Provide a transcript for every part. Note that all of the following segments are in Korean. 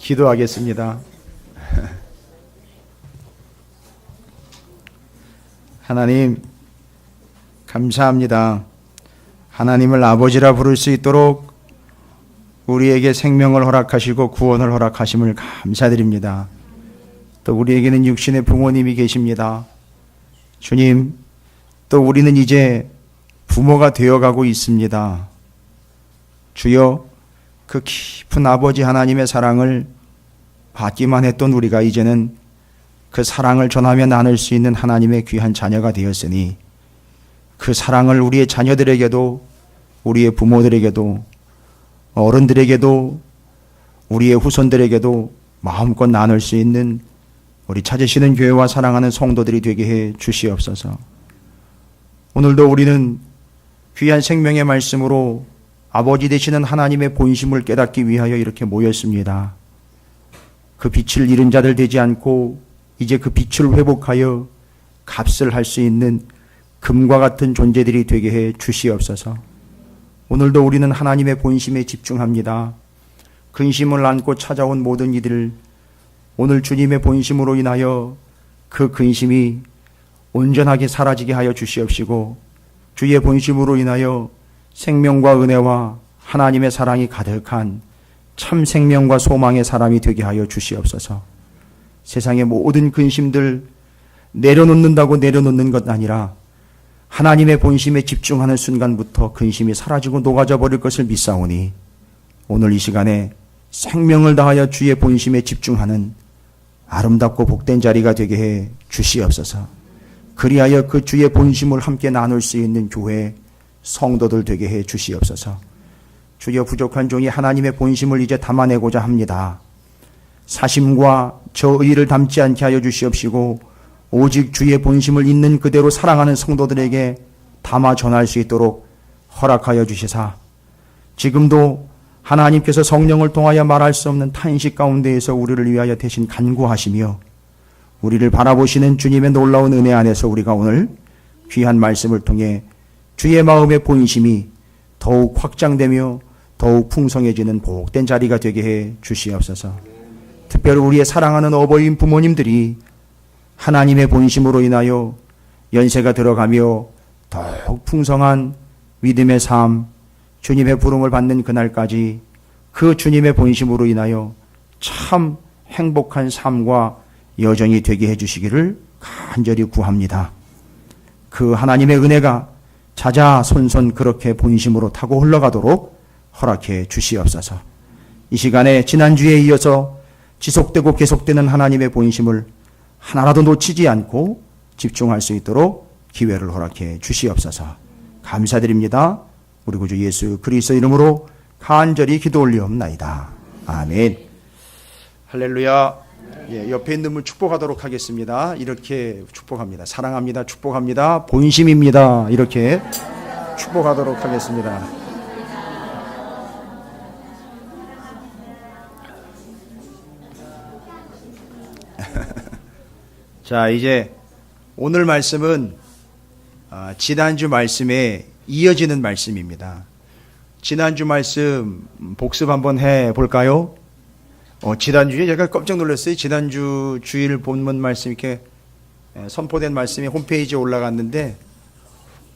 기도하겠습니다. 하나님, 감사합니다. 하나님을 아버지라 부를 수 있도록 우리에게 생명을 허락하시고 구원을 허락하심을 감사드립니다. 또 우리에게는 육신의 부모님이 계십니다. 주님, 또 우리는 이제 부모가 되어가고 있습니다. 주여, 그 깊은 아버지 하나님의 사랑을 받기만 했던 우리가 이제는 그 사랑을 전하며 나눌 수 있는 하나님의 귀한 자녀가 되었으니 그 사랑을 우리의 자녀들에게도, 우리의 부모들에게도, 어른들에게도, 우리의 후손들에게도 마음껏 나눌 수 있는 우리 찾으시는 교회와 사랑하는 성도들이 되게 해 주시옵소서. 오늘도 우리는 귀한 생명의 말씀으로 아버지 되시는 하나님의 본심을 깨닫기 위하여 이렇게 모였습니다. 그 빛을 잃은 자들 되지 않고 이제 그 빛을 회복하여 값을 할 수 있는 금과 같은 존재들이 되게 해 주시옵소서. 오늘도 우리는 하나님의 본심에 집중합니다. 근심을 안고 찾아온 모든 이들, 오늘 주님의 본심으로 인하여 그 근심이 온전하게 사라지게 하여 주시옵시고 주의 본심으로 인하여 생명과 은혜와 하나님의 사랑이 가득한 참 생명과 소망의 사람이 되게 하여 주시옵소서. 세상의 모든 근심들 내려놓는다고 내려놓는 것 아니라 하나님의 본심에 집중하는 순간부터 근심이 사라지고 녹아져 버릴 것을 믿사오니 오늘 이 시간에 생명을 다하여 주의 본심에 집중하는 아름답고 복된 자리가 되게 해 주시옵소서. 그리하여 그 주의 본심을 함께 나눌 수 있는 교회 성도들 되게 해 주시옵소서. 주여, 부족한 종이 하나님의 본심을 이제 담아내고자 합니다. 사심과 저의를 담지 않게 하여 주시옵시고 오직 주의 본심을 있는 그대로 사랑하는 성도들에게 담아 전할 수 있도록 허락하여 주시사 지금도 하나님께서 성령을 통하여 말할 수 없는 탄식 가운데에서 우리를 위하여 대신 간구하시며 우리를 바라보시는 주님의 놀라운 은혜 안에서 우리가 오늘 귀한 말씀을 통해 주의 마음의 본심이 더욱 확장되며 더욱 풍성해지는 복된 자리가 되게 해 주시옵소서. 특별히 우리의 사랑하는 어버이인 부모님들이 하나님의 본심으로 인하여 연세가 들어가며 더욱 풍성한 믿음의 삶, 주님의 부름을 받는 그날까지 그 주님의 본심으로 인하여 참 행복한 삶과 여정이 되게 해주시기를 간절히 구합니다. 그 하나님의 은혜가 자자손손 그렇게 본심으로 타고 흘러가도록 허락해 주시옵소서. 이 시간에 지난주에 이어서 지속되고 계속되는 하나님의 본심을 하나라도 놓치지 않고 집중할 수 있도록 기회를 허락해 주시옵소서. 감사드립니다. 우리 구주 예수 그리스도 이름으로 간절히 기도 올리옵나이다. 아멘. 할렐루야. 예, 옆에 있는 분 축복하도록 하겠습니다. 이렇게 축복합니다. 사랑합니다. 축복합니다. 본심입니다. 이렇게 축복하도록 하겠습니다. 자, 이제 오늘 말씀은 지난주 말씀에 이어지는 말씀입니다. 지난주 말씀 복습 한번 해볼까요? 지난주에 제가 깜짝 놀랐어요. 지난주 주일 본문 말씀 이렇게 선포된 말씀이 홈페이지에 올라갔는데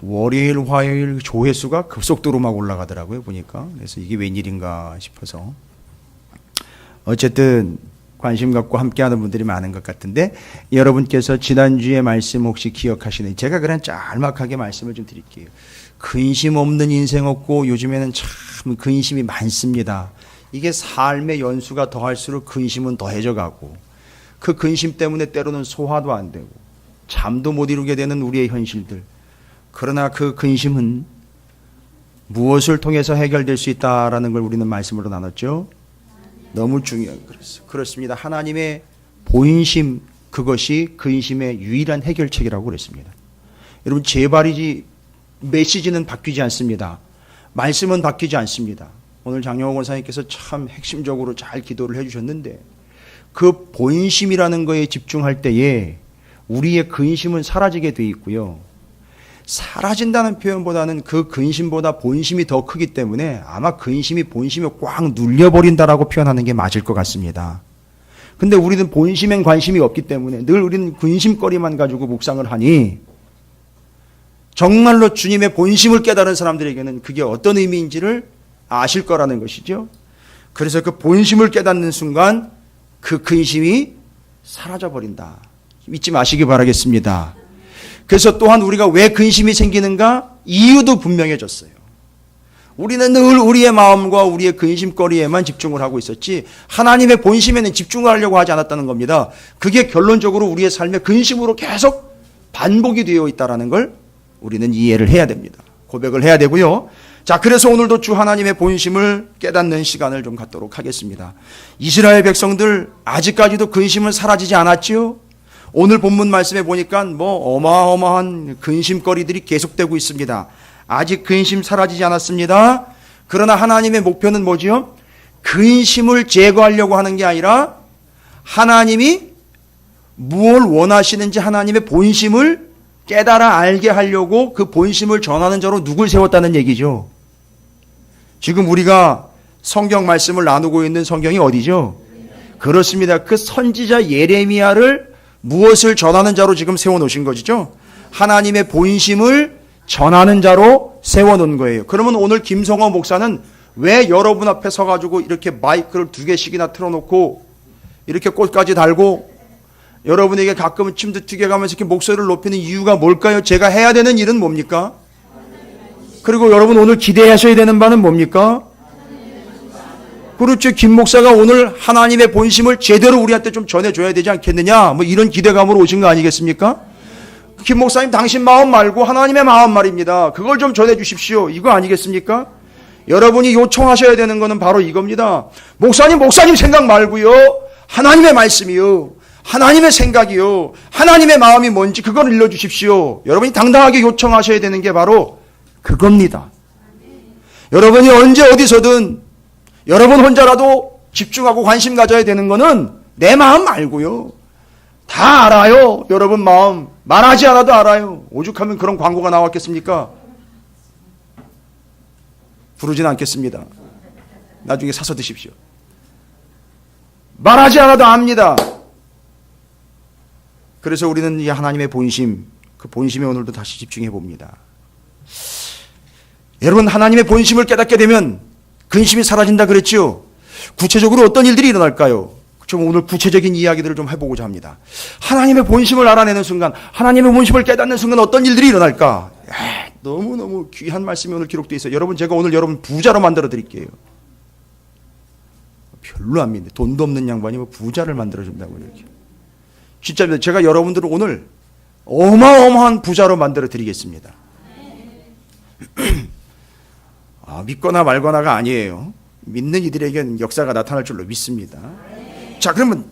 월요일, 화요일 조회수가 급속도로 막 올라가더라고요. 보니까. 그래서 이게 웬일인가 싶어서. 어쨌든 관심 갖고 함께하는 분들이 많은 것 같은데 여러분께서 지난주의 말씀 혹시 기억하시는지 제가 그냥 짤막하게 말씀을 좀 드릴게요. 근심 없는 인생 없고 요즘에는 참 근심이 많습니다. 이게 삶의 연수가 더할수록 근심은 더해져 가고 그 근심 때문에 때로는 소화도 안 되고 잠도 못 이루게 되는 우리의 현실들. 그러나 그 근심은 무엇을 통해서 해결될 수 있다라는 걸 우리는 말씀으로 나눴죠. 너무 중요한 그렇습니다. 하나님의 본심, 그것이 근심의 유일한 해결책이라고 그랬습니다. 여러분, 제발이지 메시지는 바뀌지 않습니다. 말씀은 바뀌지 않습니다. 오늘 장영호 권사님께서 참 핵심적으로 잘 기도를 해주셨는데 그 본심이라는 거에 집중할 때에 우리의 근심은 사라지게 돼 있고요. 사라진다는 표현보다는 그 근심보다 본심이 더 크기 때문에 아마 근심이 본심을 꽉 눌려버린다라고 표현하는 게 맞을 것 같습니다. 근데 우리는 본심엔 관심이 없기 때문에 늘 우리는 근심거리만 가지고 묵상을 하니 정말로 주님의 본심을 깨달은 사람들에게는 그게 어떤 의미인지를 아실 거라는 것이죠. 그래서 그 본심을 깨닫는 순간 그 근심이 사라져버린다. 잊지 마시기 바라겠습니다. 그래서 또한 우리가 왜 근심이 생기는가? 이유도 분명해졌어요. 우리는 늘 우리의 마음과 우리의 근심거리에만 집중을 하고 있었지 하나님의 본심에는 집중을 하려고 하지 않았다는 겁니다. 그게 결론적으로 우리의 삶의 근심으로 계속 반복이 되어 있다는 걸 우리는 이해를 해야 됩니다. 고백을 해야 되고요. 자, 그래서 오늘도 주 하나님의 본심을 깨닫는 시간을 좀 갖도록 하겠습니다. 이스라엘 백성들 아직까지도 근심은 사라지지 않았지요? 오늘 본문 말씀에 보니까 어마어마한 근심거리들이 계속되고 있습니다. 아직 근심 사라지지 않았습니다. 그러나 하나님의 목표는 뭐지요? 근심을 제거하려고 하는 게 아니라 하나님이 무엇을 원하시는지 하나님의 본심을 깨달아 알게 하려고 그 본심을 전하는 자로 누굴 세웠다는 얘기죠. 지금 우리가 성경 말씀을 나누고 있는 성경이 어디죠? 그렇습니다. 그 선지자 예레미야를 무엇을 전하는 자로 지금 세워놓으신 것이죠? 하나님의 본심을 전하는 자로 세워놓은 거예요. 그러면 오늘 김성호 목사는 왜 여러분 앞에 서가지고 이렇게 마이크를 2개씩이나 틀어놓고 이렇게 꽃까지 달고 여러분에게 가끔은 침도 튀겨가면서 이렇게 목소리를 높이는 이유가 뭘까요? 제가 해야 되는 일은 뭡니까? 그리고 여러분 오늘 기대하셔야 되는 바는 뭡니까? 그렇죠. 김 목사가 오늘 하나님의 본심을 제대로 우리한테 좀 전해줘야 되지 않겠느냐? 뭐 이런 기대감으로 오신 거 아니겠습니까? 김 목사님 당신 마음 말고 하나님의 마음 말입니다. 그걸 좀 전해주십시오. 이거 아니겠습니까? 여러분이 요청하셔야 되는 거는 바로 이겁니다. 목사님 생각 말고요. 하나님의 말씀이요. 하나님의 생각이요. 하나님의 마음이 뭔지 그걸 일러주십시오. 여러분이 당당하게 요청하셔야 되는 게 바로 그겁니다. 여러분이 언제 어디서든 여러분 혼자라도 집중하고 관심 가져야 되는 거는 내 마음 말고요. 다 알아요. 여러분 마음. 말하지 않아도 알아요. 오죽하면 그런 광고가 나왔겠습니까? 부르진 않겠습니다. 나중에 사서 드십시오. 말하지 않아도 압니다. 그래서 우리는 이 하나님의 본심, 그 본심에 오늘도 다시 집중해 봅니다. 여러분 하나님의 본심을 깨닫게 되면 근심이 사라진다 그랬죠? 구체적으로 어떤 일들이 일어날까요? 좀 오늘 구체적인 이야기들을 좀 해보고자 합니다. 하나님의 본심을 알아내는 순간, 하나님의 본심을 깨닫는 순간 어떤 일들이 일어날까? 너무너무 귀한 말씀이 오늘 기록되어 있어요. 여러분 제가 오늘 여러분 부자로 만들어 드릴게요. 별로 안 믿네. 돈도 없는 양반이 뭐 부자를 만들어 준다고 이렇게. 진짜 제가 여러분들을 오늘 어마어마한 부자로 만들어 드리겠습니다. 믿거나 말거나가 아니에요. 믿는 이들에게는 역사가 나타날 줄로 믿습니다. 자, 그러면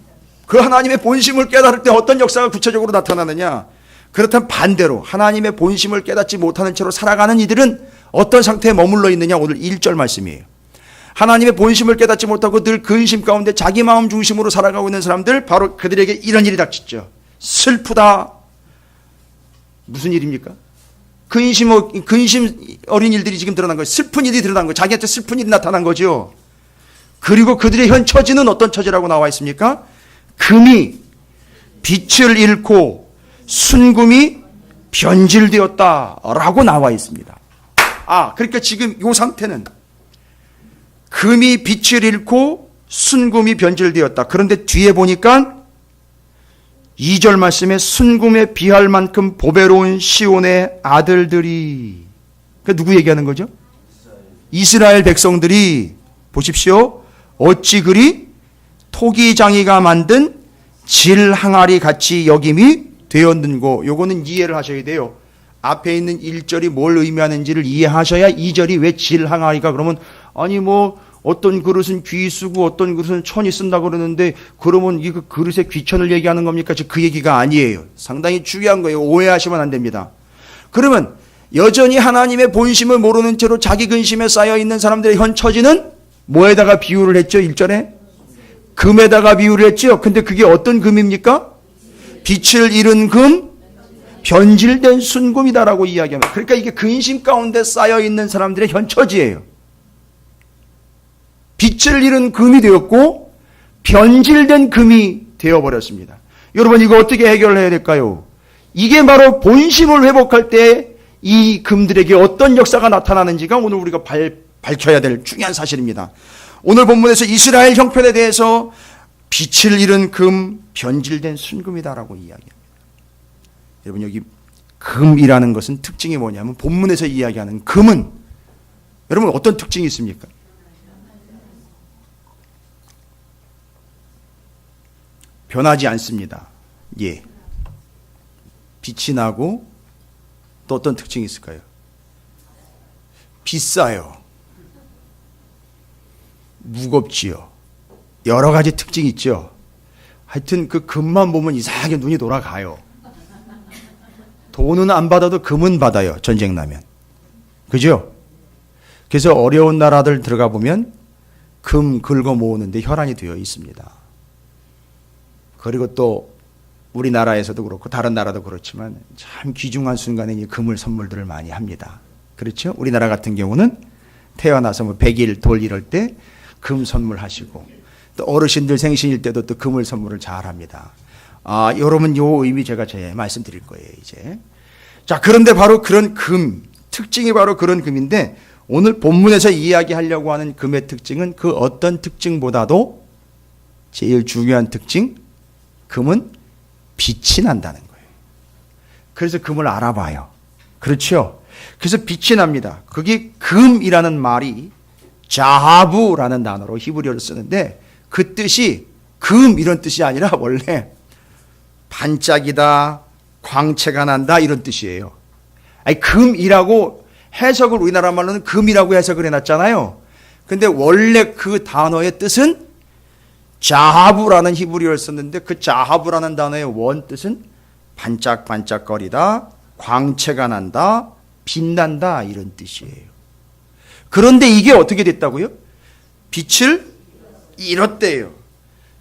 그 하나님의 본심을 깨달을 때 어떤 역사가 구체적으로 나타나느냐? 그렇다면 반대로 하나님의 본심을 깨닫지 못하는 채로 살아가는 이들은 어떤 상태에 머물러 있느냐? 오늘 1절 말씀이에요. 하나님의 본심을 깨닫지 못하고 늘 근심 가운데 자기 마음 중심으로 살아가고 있는 사람들, 바로 그들에게 이런 일이 닥쳤죠. 슬프다. 무슨 일입니까? 근심 어린 일들이 지금 드러난 거예요. 슬픈 일이 드러난 거예요. 자기한테 슬픈 일이 나타난 거죠. 그리고 그들의 현 처지는 어떤 처지라고 나와 있습니까? 금이 빛을 잃고 순금이 변질되었다라고 나와 있습니다. 그러니까 지금 이 상태는 금이 빛을 잃고 순금이 변질되었다. 그런데 뒤에 보니까 2절 말씀에 순금에 비할 만큼 보배로운 시온의 아들들이, 그러니까 누구 얘기하는 거죠? 이스라엘 백성들이 보십시오. 어찌 그리 토기장이가 만든 질항아리 같이 여김이 되었는고. 요거는 이해를 하셔야 돼요. 앞에 있는 1절이 뭘 의미하는지를 이해하셔야 2절이 왜 질항아리가, 그러면 아니 뭐 어떤 그릇은 귀 쓰고 어떤 그릇은 천이 쓴다고 그러는데 그러면 이 그릇의 귀천을 얘기하는 겁니까? 그 얘기가 아니에요. 상당히 중요한 거예요. 오해하시면 안 됩니다. 그러면 여전히 하나님의 본심을 모르는 채로 자기 근심에 쌓여 있는 사람들의 현 처지는 뭐에다가 비유를 했죠? 1절에 금에다가 비유를 했죠. 근데 그게 어떤 금입니까? 빛을 잃은 금, 변질된 순금이다라고 이야기합니다. 그러니까 이게 근심 가운데 쌓여 있는 사람들의 현 처지예요. 빛을 잃은 금이 되었고 변질된 금이 되어버렸습니다. 여러분, 이거 어떻게 해결해야 될까요? 이게 바로 본심을 회복할 때 이 금들에게 어떤 역사가 나타나는지가 오늘 우리가 밝혀야 될 중요한 사실입니다. 오늘 본문에서 이스라엘 형편에 대해서 빛을 잃은 금, 변질된 순금이다라고 이야기합니다. 여러분, 여기 금이라는 것은 특징이 뭐냐면 본문에서 이야기하는 금은 여러분 어떤 특징이 있습니까? 변하지 않습니다. 예. 빛이 나고 또 어떤 특징이 있을까요? 비싸요. 무겁지요. 여러 가지 특징이 있죠. 하여튼 그 금만 보면 이상하게 눈이 돌아가요. 돈은 안 받아도 금은 받아요. 전쟁 나면. 그죠? 그래서 어려운 나라들 들어가 보면 금 긁어 모으는데 혈안이 되어 있습니다. 그리고 또 우리나라에서도 그렇고 다른 나라도 그렇지만 참 귀중한 순간에 이 금을 선물들을 많이 합니다. 그렇죠? 우리나라 같은 경우는 태어나서 뭐 100일 돌 이럴 때 금 선물하시고 또 어르신들 생신일 때도 또 금을 선물을 잘 합니다. 여러분 요 의미 제가 말씀드릴 거예요, 이제. 자, 그런데 바로 그런 금, 특징이 바로 그런 금인데 오늘 본문에서 이야기하려고 하는 금의 특징은 그 어떤 특징보다도 제일 중요한 특징, 금은 빛이 난다는 거예요. 그래서 금을 알아봐요. 그렇죠? 그래서 빛이 납니다. 그게 금이라는 말이 자하부라는 단어로 히브리어를 쓰는데 그 뜻이 금 이런 뜻이 아니라 원래 반짝이다, 광채가 난다 이런 뜻이에요. 아니, 금이라고 해석을 우리나라 말로는 금이라고 해석을 해놨잖아요. 근데 원래 그 단어의 뜻은 자하부라는 히브리어를 썼는데 그 자하부라는 단어의 원 뜻은 반짝반짝거리다, 광채가 난다, 빛난다 이런 뜻이에요. 그런데 이게 어떻게 됐다고요? 빛을 잃었대요.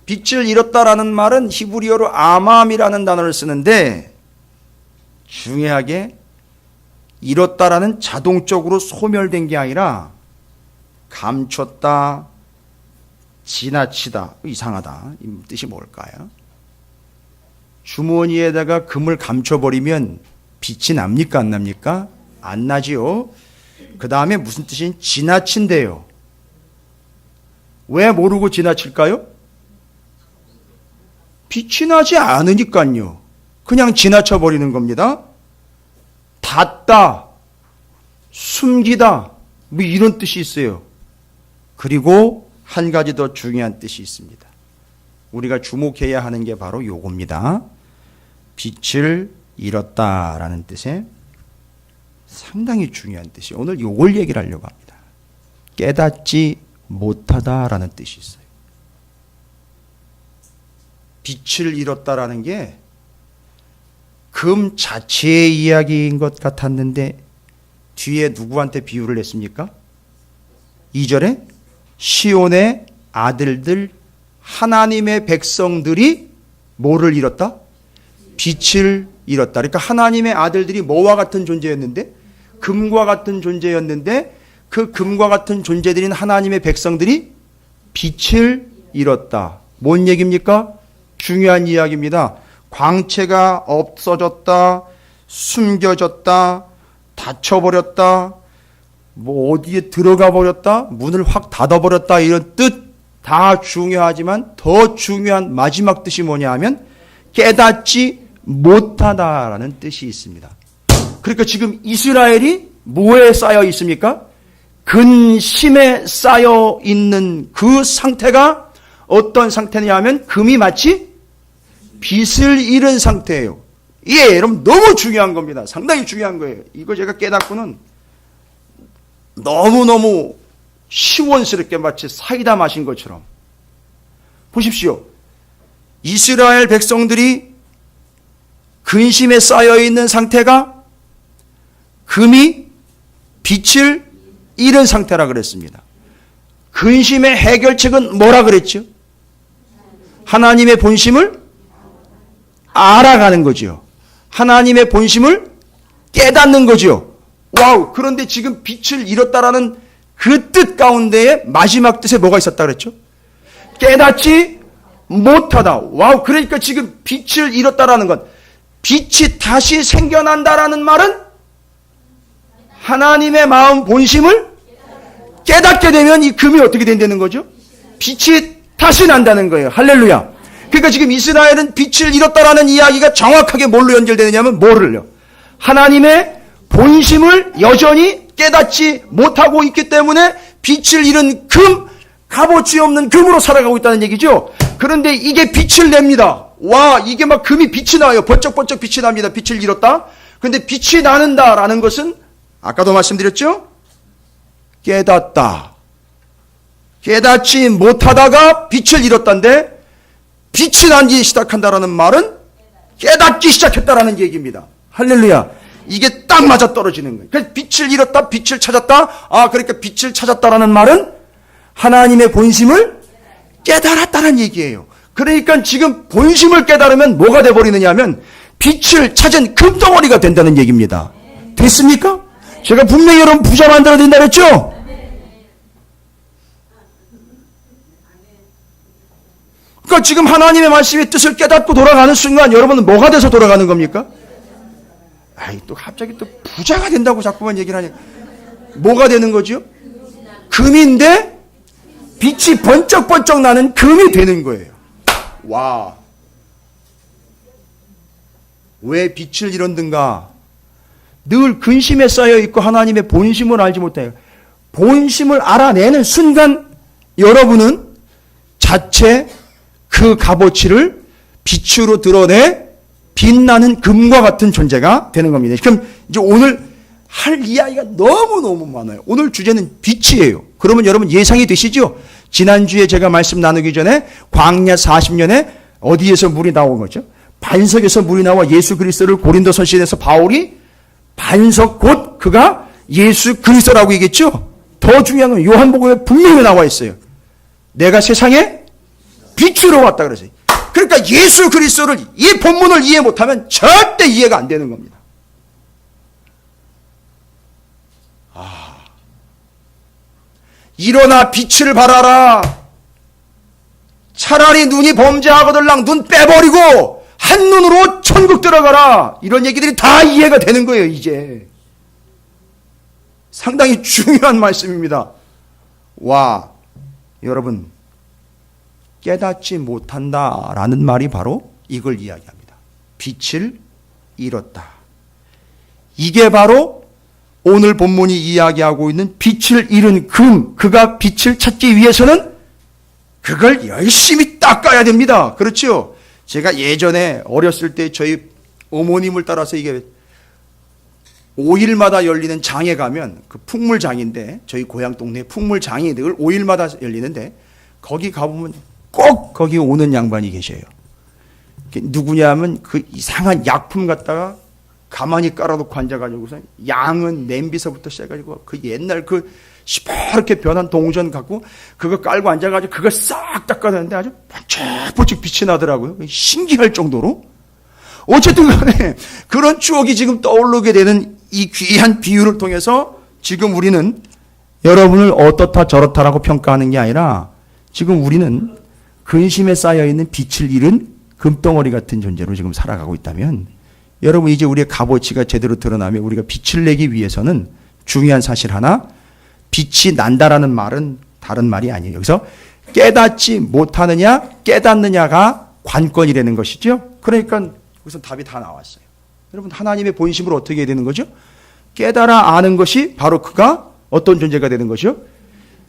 빛을 잃었다라는 말은 히브리어로 아맘이라는 단어를 쓰는데 중요하게 잃었다라는 자동적으로 소멸된 게 아니라 감췄다, 지나치다. 이상하다. 이 뜻이 뭘까요? 주머니에다가 금을 감춰버리면 빛이 납니까? 안 납니까? 안 나지요. 그 다음에 무슨 뜻인 지나친대요. 왜 모르고 지나칠까요? 빛이 나지 않으니까요. 그냥 지나쳐버리는 겁니다. 닫다, 숨기다, 뭐 이런 뜻이 있어요. 그리고 한 가지 더 중요한 뜻이 있습니다. 우리가 주목해야 하는 게 바로 요겁니다. 빛을 잃었다라는 뜻의 상당히 중요한 뜻이 오늘 요걸 얘기를 하려고 합니다. 깨닫지 못하다라는 뜻이 있어요. 빛을 잃었다라는 게 금 자체의 이야기인 것 같았는데 뒤에 누구한테 비유를 했습니까? 2절에 시온의 아들들 하나님의 백성들이 뭐를 잃었다? 빛을 잃었다. 그러니까 하나님의 아들들이 뭐와 같은 존재였는데? 금과 같은 존재였는데 그 금과 같은 존재들인 하나님의 백성들이 빛을 잃었다. 뭔 얘기입니까? 중요한 이야기입니다. 광채가 없어졌다, 숨겨졌다, 닫혀버렸다, 뭐 어디에 들어가 버렸다, 문을 확 닫아버렸다 이런 뜻 다 중요하지만 더 중요한 마지막 뜻이 뭐냐 하면 깨닫지 못하다라는 뜻이 있습니다. 그러니까 지금 이스라엘이 뭐에 쌓여 있습니까? 근심에 쌓여 있는 그 상태가 어떤 상태냐 하면 금이 마치 빛을 잃은 상태예요. 예, 여러분 너무 중요한 겁니다. 상당히 중요한 거예요. 이거 제가 깨닫고는 너무너무 시원스럽게 마치 사이다 마신 것처럼. 보십시오. 이스라엘 백성들이 근심에 쌓여있는 상태가 금이 빛을 잃은 상태라 그랬습니다. 근심의 해결책은 뭐라 그랬죠? 하나님의 본심을 알아가는 거죠. 하나님의 본심을 깨닫는 거죠. 와우. 그런데 지금 빛을 잃었다라는 그 뜻 가운데에 마지막 뜻에 뭐가 있었다 그랬죠? 깨닫지 못하다. 와우. 그러니까 지금 빛을 잃었다라는 것, 빛이 다시 생겨난다라는 말은 하나님의 마음 본심을 깨닫게 되면 이 금이 어떻게 된다는 거죠? 빛이 다시 난다는 거예요. 할렐루야. 그러니까 지금 이스라엘은 빛을 잃었다라는 이야기가 정확하게 뭘로 연결되느냐면 뭐를요? 하나님의 본심을 여전히 깨닫지 못하고 있기 때문에 빛을 잃은 금, 값어치 없는 금으로 살아가고 있다는 얘기죠. 그런데 이게 빛을 냅니다. 와, 이게 막 금이 빛이 나요. 번쩍번쩍 빛이 납니다. 빛을 잃었다. 그런데 빛이 나는다라는 것은 아까도 말씀드렸죠? 깨닫다. 깨닫지 못하다가 빛을 잃었다인데 빛이 나기 시작한다라는 말은 깨닫기 시작했다라는 얘기입니다. 할렐루야. 이게 딱 맞아 떨어지는 거예요. 그래서 빛을 잃었다, 빛을 찾았다. 아, 그러니까 빛을 찾았다라는 말은 하나님의 본심을 깨달았다는 얘기예요. 그러니까 지금 본심을 깨달으면 뭐가 돼버리느냐 하면 빛을 찾은 금덩어리가 된다는 얘기입니다. 됐습니까? 제가 분명히 여러분 부자 만들어야 된다 그랬죠? 그러니까 지금 하나님의 말씀의 뜻을 깨닫고 돌아가는 순간 여러분은 뭐가 돼서 돌아가는 겁니까? 아이, 또 갑자기 또 부자가 된다고 자꾸만 얘기를 하니까 뭐가 되는 거죠? 금인데 빛이 번쩍번쩍 나는 금이 되는 거예요. 와. 왜 빛을 잃었는가? 늘 근심에 쌓여 있고 하나님의 본심을 알지 못해요. 본심을 알아내는 순간 여러분은 자체 그 값어치를 빛으로 드러내 빛나는 금과 같은 존재가 되는 겁니다. 그럼 이제 오늘 할 이야기가 너무너무 많아요. 오늘 주제는 빛이에요. 그러면 여러분 예상이 되시죠? 지난주에 제가 말씀 나누기 전에 광야 40년에 어디에서 물이 나온 거죠? 반석에서 물이 나와 예수 그리스도를 고린도서신에서 바울이 반석 곧 그가 예수 그리스도라고 얘기했죠? 더 중요한 건 요한복음에 분명히 나와 있어요. 내가 세상에 빛으로 왔다 그러세요. 그러니까 예수 그리스도를 이 본문을 이해 못하면 절대 이해가 안 되는 겁니다. 일어나 빛을 발하라. 차라리 눈이 범죄하거들랑 눈 빼버리고 한눈으로 천국 들어가라. 이런 얘기들이 다 이해가 되는 거예요. 이제 상당히 중요한 말씀입니다. 와, 여러분 깨닫지 못한다라는 말이 바로 이걸 이야기합니다. 빛을 잃었다. 이게 바로 오늘 본문이 이야기하고 있는 빛을 잃은 금, 그가 빛을 찾기 위해서는 그걸 열심히 닦아야 됩니다. 그렇죠? 제가 예전에 어렸을 때 저희 어머님을 따라서 이게 5일마다 열리는 장에 가면 그 풍물장인데 저희 고향 동네 풍물장이 늘 5일마다 열리는데 거기 가보면 꼭 거기 오는 양반이 계셔요. 누구냐 하면 그 이상한 약품 갖다가 가만히 깔아놓고 앉아가지고서 양은 냄비서부터 시작해가지고 그 옛날 그 시퍼렇게 변한 동전 갖고 그거 깔고 앉아가지고 그거 싹 닦아내는데 아주 번쩍번쩍 빛이 나더라고요. 신기할 정도로. 어쨌든 간에 그런 추억이 지금 떠오르게 되는 이 귀한 비유를 통해서 지금 우리는 여러분을 어떻다 저렇다라고 평가하는 게 아니라 지금 우리는 근심에 쌓여있는 빛을 잃은 금덩어리 같은 존재로 지금 살아가고 있다면 여러분 이제 우리의 값어치가 제대로 드러나면 우리가 빛을 내기 위해서는 중요한 사실 하나, 빛이 난다라는 말은 다른 말이 아니에요. 여기서 깨닫지 못하느냐 깨닫느냐가 관건이라는 것이죠. 그러니까 여기서 답이 다 나왔어요. 여러분 하나님의 본심으로 어떻게 해야 되는 거죠? 깨달아 아는 것이 바로 그가 어떤 존재가 되는 거죠?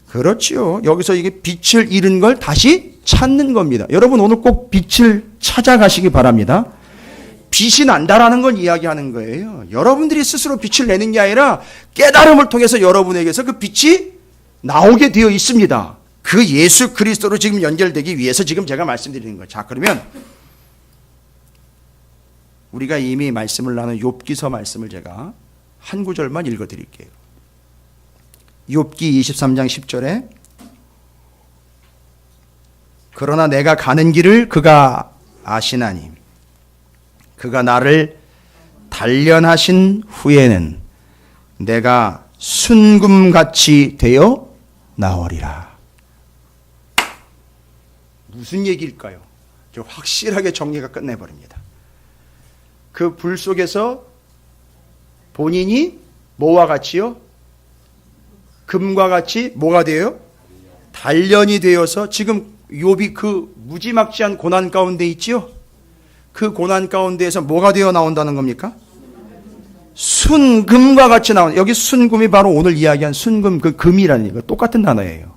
그렇지요. 여기서 이게 빛을 잃은 걸 다시 찾는 겁니다. 여러분 오늘 꼭 빛을 찾아가시기 바랍니다. 빛이 난다라는 걸 이야기하는 거예요. 여러분들이 스스로 빛을 내는 게 아니라 깨달음을 통해서 여러분에게서 그 빛이 나오게 되어 있습니다. 그 예수 그리스도로 지금 연결되기 위해서 지금 제가 말씀드리는 거예요. 자, 그러면 우리가 이미 말씀을 나눈 욥기서 말씀을 제가 한 구절만 읽어드릴게요. 욥기 23장 10절에 그러나 내가 가는 길을 그가 아시나니 그가 나를 단련하신 후에는 내가 순금같이 되어 나오리라. 무슨 얘기일까요? 확실하게 정리가 끝내버립니다. 그 불 속에서 본인이 뭐와 같이요? 금과 같이 뭐가 돼요? 단련이 되어서 지금 욥이 그 무지막지한 고난 가운데 있지요? 그 고난 가운데에서 뭐가 되어 나온다는 겁니까? 순금과 같이 나온, 여기 순금이 바로 오늘 이야기한 순금, 그 금이라는 거 똑같은 단어예요.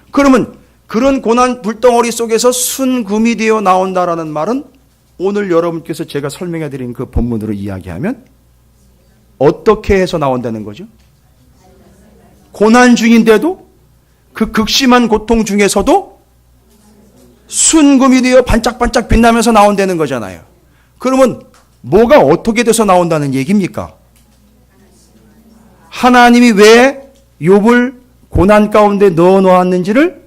그러면 그런 고난 불덩어리 속에서 순금이 되어 나온다라는 말은 오늘 여러분께서 제가 설명해 드린 그 본문으로 이야기하면 어떻게 해서 나온다는 거죠? 고난 중인데도 그 극심한 고통 중에서도 순금이 되어 반짝반짝 빛나면서 나온다는 거잖아요. 그러면 뭐가 어떻게 돼서 나온다는 얘기입니까? 하나님이 왜 욥을 고난 가운데 넣어 놓았는지를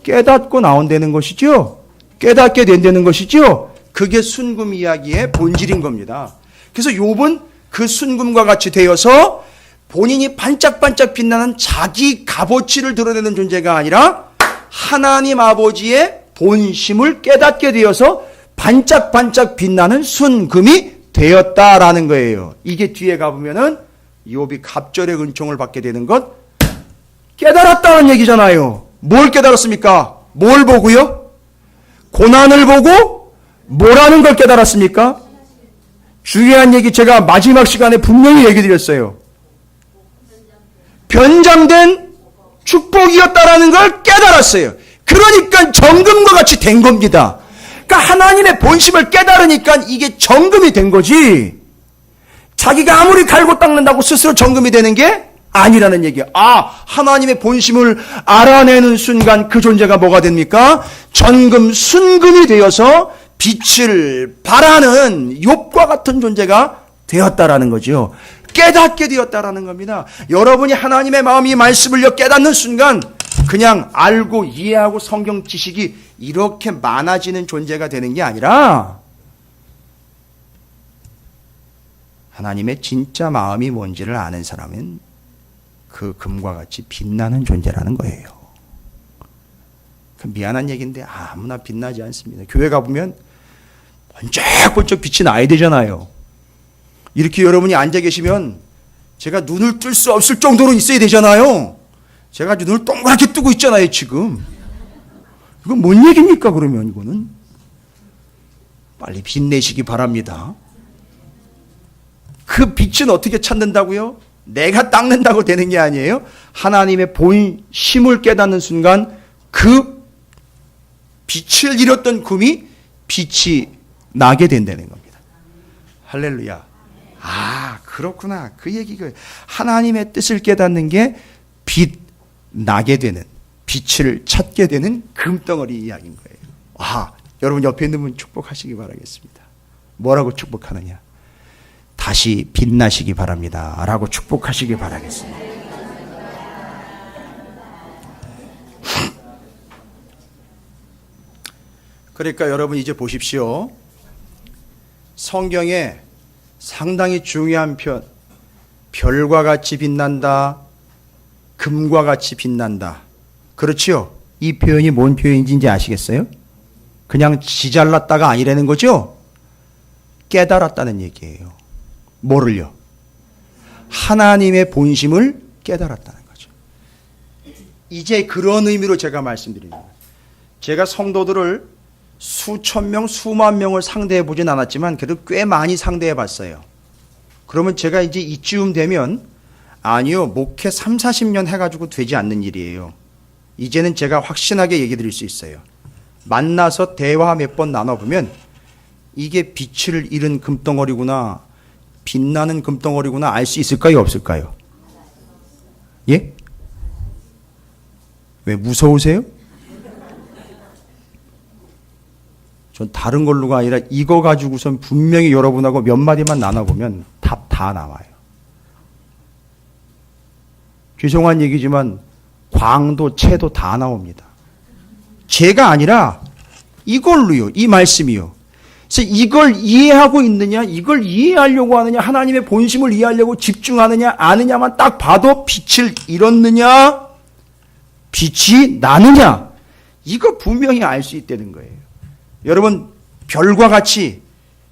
깨닫고 나온다는 것이죠. 깨닫게 된다는 것이죠. 그게 순금 이야기의 본질인 겁니다. 그래서 욥은 그 순금과 같이 되어서 본인이 반짝반짝 빛나는 자기 값어치를 드러내는 존재가 아니라 하나님 아버지의 본심을 깨닫게 되어서 반짝반짝 빛나는 순금이 되었다라는 거예요. 이게 뒤에 가보면은 욥이 갑절의 은총을 받게 되는 것, 깨달았다는 얘기잖아요. 뭘 깨달았습니까? 뭘 보고요? 고난을 보고 뭐라는 걸 깨달았습니까? 중요한 얘기 제가 마지막 시간에 분명히 얘기 드렸어요. 변장된 축복이었다라는 걸 깨달았어요. 그러니까 정금과 같이 된 겁니다. 그러니까 하나님의 본심을 깨달으니까 이게 정금이 된 거지. 자기가 아무리 갈고 닦는다고 스스로 정금이 되는 게 아니라는 얘기야. 하나님의 본심을 알아내는 순간 그 존재가 뭐가 됩니까? 전금, 순금이 되어서 빛을 발하는 욥과 같은 존재가 되었다라는 거죠. 깨닫게 되었다라는 겁니다. 여러분이 하나님의 마음이 말씀을 깨닫는 순간 그냥 알고 이해하고 성경 지식이 이렇게 많아지는 존재가 되는 게 아니라 하나님의 진짜 마음이 뭔지를 아는 사람은 그 금과 같이 빛나는 존재라는 거예요. 미안한 얘기인데 아무나 빛나지 않습니다. 교회 가보면 번쩍번쩍 빛이 나야 되잖아요. 이렇게 여러분이 앉아 계시면 제가 눈을 뜰 수 없을 정도로 있어야 되잖아요. 제가 눈을 동그랗게 뜨고 있잖아요, 지금. 이건 뭔 얘기입니까, 그러면 이거는? 빨리 빛내시기 바랍니다. 그 빛은 어떻게 찾는다고요? 내가 닦는다고 되는 게 아니에요. 하나님의 본심을 깨닫는 순간 그 빛을 잃었던 금이 빛이 나게 된다는 겁니다. 할렐루야. 그렇구나. 그 얘기가 하나님의 뜻을 깨닫는 게 빛 나게 되는, 빛을 찾게 되는 금덩어리 이야기인 거예요. 여러분 옆에 있는 분 축복하시기 바라겠습니다. 뭐라고 축복하느냐? 다시 빛나시기 바랍니다. 라고 축복하시기 바라겠습니다. 그러니까 여러분 이제 보십시오. 성경에 상당히 중요한 편, 별과 같이 빛난다, 금과 같이 빛난다. 그렇지요? 이 표현이 뭔 표현인지 아시겠어요? 그냥 지잘났다가 아니라는 거죠? 깨달았다는 얘기예요. 뭐를요? 하나님의 본심을 깨달았다는 거죠. 이제 그런 의미로 제가 말씀드립니다. 제가 성도들을 수천 명, 수만 명을 상대해 보진 않았지만 그래도 꽤 많이 상대해 봤어요. 그러면 제가 이제 이쯤 되면 아니요, 목회 3, 40년 해가지고 되지 않는 일이에요. 이제는 제가 확신하게 얘기 드릴 수 있어요. 만나서 대화 몇 번 나눠보면 이게 빛을 잃은 금덩어리구나, 빛나는 금덩어리구나 알 수 있을까요, 없을까요? 예? 왜 무서우세요? 전 다른 걸로가 아니라 이거 가지고선 분명히 여러분하고 몇 마디만 나눠보면 답 다 나와요. 죄송한 얘기지만 광도, 채도 다 나옵니다. 제가 아니라 이걸로요, 이 말씀이요. 그래서 이걸 이해하고 있느냐, 이걸 이해하려고 하느냐, 하나님의 본심을 이해하려고 집중하느냐, 아느냐만 딱 봐도 빛을 잃었느냐, 빛이 나느냐, 이거 분명히 알 수 있다는 거예요. 여러분, 별과 같이,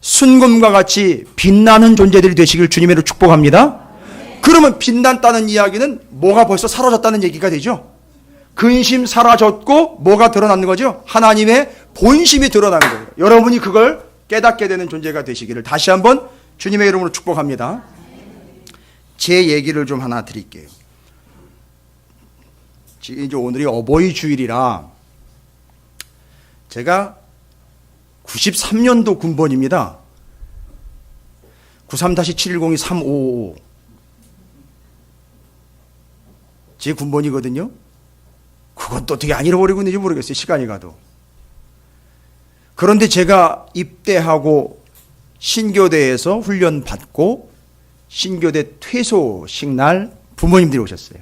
순금과 같이 빛나는 존재들이 되시길 주님으로 축복합니다. 그러면 빛났다는 이야기는 뭐가 벌써 사라졌다는 얘기가 되죠. 근심 사라졌고 뭐가 드러나는 거죠? 하나님의 본심이 드러나는 거예요. 여러분이 그걸 깨닫게 되는 존재가 되시기를 다시 한번 주님의 이름으로 축복합니다. 제 얘기를 좀 하나 드릴게요. 지금 이제 오늘이 어버이 주일이라 제가 93년도 군번입니다. 93-710-3555 제 군번이거든요. 그것도 어떻게 안 잃어버리고 있는지 모르겠어요. 시간이 가도. 그런데 제가 입대하고 신교대에서 훈련 받고 신교대 퇴소식 날 부모님들이 오셨어요.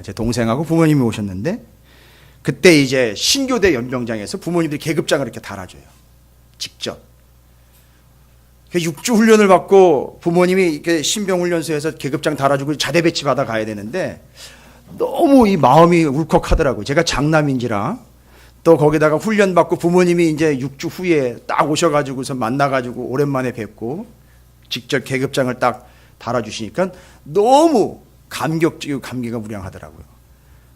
제 동생하고 부모님이 오셨는데 그때 이제 신교대 연병장에서 부모님들이 계급장을 이렇게 달아줘요. 직접. 6주 훈련을 받고 부모님이 이렇게 신병훈련소에서 계급장 달아주고 자대 배치 받아 가야 되는데 너무 이 마음이 울컥하더라고요. 제가 장남인지라 또 거기다가 훈련 받고 부모님이 이제 6주 후에 딱 오셔가지고서 만나가지고 오랜만에 뵙고 직접 계급장을 딱 달아주시니까 너무 감격적이고 감기가 무량하더라고요.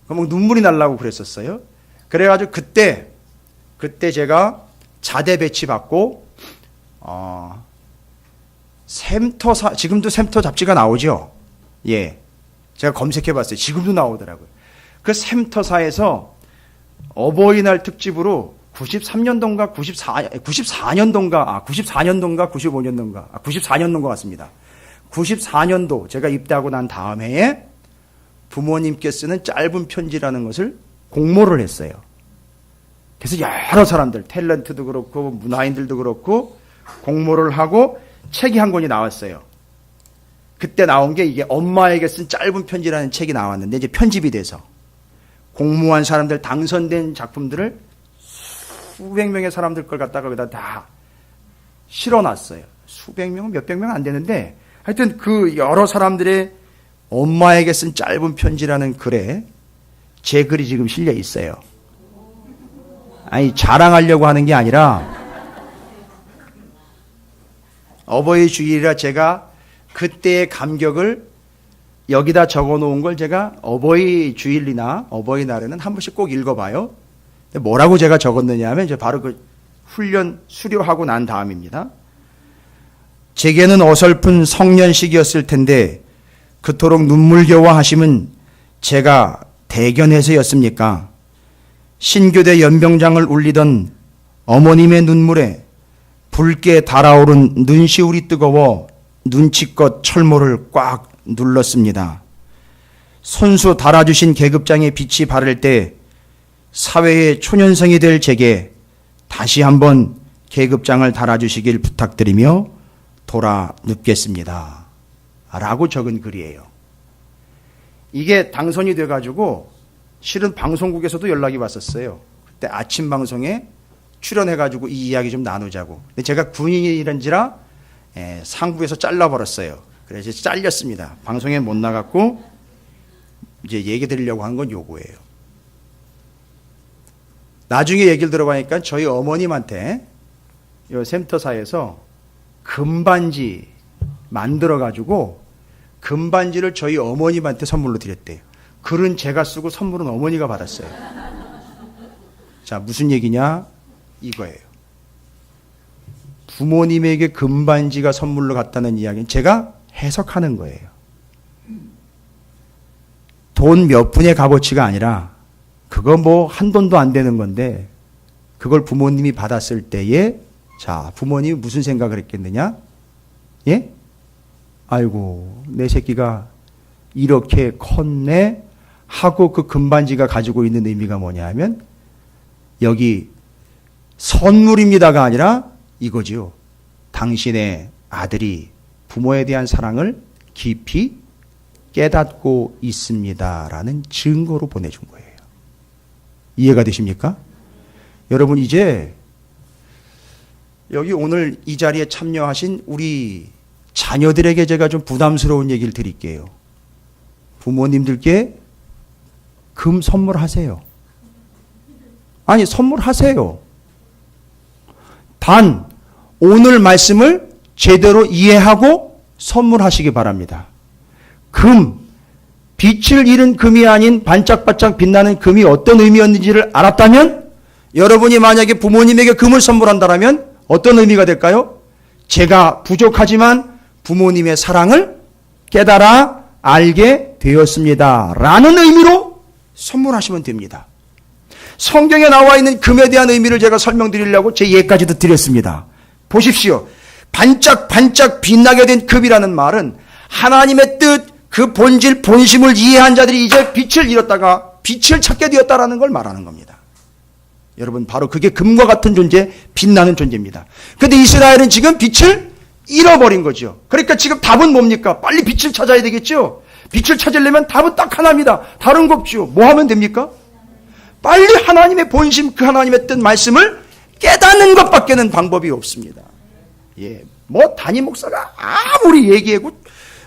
막 눈물이 날라고 그랬었어요. 그래가지고 그때 제가 자대 배치 받고 샘터사 지금도 샘터 잡지가 나오죠. 예, 제가 검색해봤어요. 지금도 나오더라고요. 그 샘터사에서 어버이날 특집으로 93년도인가 94년도인가 95년도인가 94년도인 것 같습니다. 94년도 제가 입대하고 난 다음 해에 부모님께 쓰는 짧은 편지라는 것을 공모를 했어요. 그래서 여러 사람들, 탤런트도 그렇고 문화인들도 그렇고 공모를 하고 책이 한 권이 나왔어요. 그때 나온 게 이게 엄마에게 쓴 짧은 편지라는 책이 나왔는데 이제 편집이 돼서 공모한 사람들 당선된 작품들을 수백 명의 사람들 걸 갖다가 거기다 다 실어놨어요. 수백 명, 몇백 명 안 되는데 하여튼 그 여러 사람들의 엄마에게 쓴 짧은 편지라는 글에 제 글이 지금 실려 있어요. 아니 자랑하려고 하는 게 아니라 어버이 주일이라 제가 그때의 감격을 여기다 적어 놓은 걸 제가 어버이 주일이나 어버이날에는 한 번씩 꼭 읽어봐요. 근데 뭐라고 제가 적었느냐 하면 이제 바로 그 훈련 수료하고 난 다음입니다. 제게는 어설픈 성년식이었을 텐데 그토록 눈물겨워 하심은 제가 대견해서였습니까? 신교대 연병장을 울리던 어머님의 눈물에 붉게 달아오른 눈시울이 뜨거워 눈치껏 철모를 꽉 눌렀습니다. 손수 달아주신 계급장의 빛이 바를 때 사회의 초년생이 될 제게 다시 한번 계급장을 달아주시길 부탁드리며 돌아 눕겠습니다. 라고 적은 글이에요. 이게 당선이 돼가지고 실은 방송국에서도 연락이 왔었어요. 그때 아침 방송에 출연해가지고 이 이야기 좀 나누자고. 근데 제가 군인이란지라 상부에서 잘라버렸어요. 그래서 잘렸습니다. 방송에 못 나갔고 이제 얘기 드리려고 한 건 요거예요. 나중에 얘기를 들어보니까 저희 어머님한테 요 샘터사에서 금반지 만들어가지고 금반지를 저희 어머님한테 선물로 드렸대요. 글은 제가 쓰고 선물은 어머니가 받았어요. 자, 무슨 얘기냐? 이거예요. 부모님에게 금반지가 선물로 갔다는 이야기는 제가 해석하는 거예요. 돈 몇 푼의 값어치가 아니라 그거 뭐 한 돈도 안 되는 건데 그걸 부모님이 받았을 때에 자, 부모님이 무슨 생각을 했겠느냐? 예? 아이고, 내 새끼가 이렇게 컸네 하고 그 금반지가 가지고 있는 의미가 뭐냐 하면 여기 선물입니다가 아니라 이거지요. 당신의 아들이 부모에 대한 사랑을 깊이 깨닫고 있습니다라는 증거로 보내준 거예요. 이해가 되십니까? 여러분 이제 여기 오늘 이 자리에 참여하신 우리 자녀들에게 제가 좀 부담스러운 얘기를 드릴게요. 부모님들께 금 선물하세요. 아니, 선물하세요. 단 오늘 말씀을 제대로 이해하고 선물하시기 바랍니다. 금, 빛을 잃은 금이 아닌 반짝반짝 빛나는 금이 어떤 의미였는지를 알았다면, 여러분이 만약에 부모님에게 금을 선물한다면 어떤 의미가 될까요? 제가 부족하지만 부모님의 사랑을 깨달아 알게 되었습니다 라는 의미로 선물하시면 됩니다. 성경에 나와 있는 금에 대한 의미를 제가 설명드리려고 제 예까지도 드렸습니다. 보십시오. 반짝반짝 빛나게 된 금이라는 말은 하나님의 뜻, 그 본질, 본심을 이해한 자들이 이제 빛을 잃었다가 빛을 찾게 되었다라는 걸 말하는 겁니다. 여러분, 바로 그게 금과 같은 존재, 빛나는 존재입니다. 그런데 이스라엘은 지금 빛을 잃어버린 거죠. 그러니까 지금 답은 뭡니까? 빨리 빛을 찾아야 되겠죠. 빛을 찾으려면 답은 딱 하나입니다. 다른 거 없죠. 뭐 하면 됩니까? 빨리 하나님의 본심, 그 하나님의 뜻 말씀을 깨닫는 것밖에는 방법이 없습니다. 예, 뭐 담임 목사가 아무리 얘기하고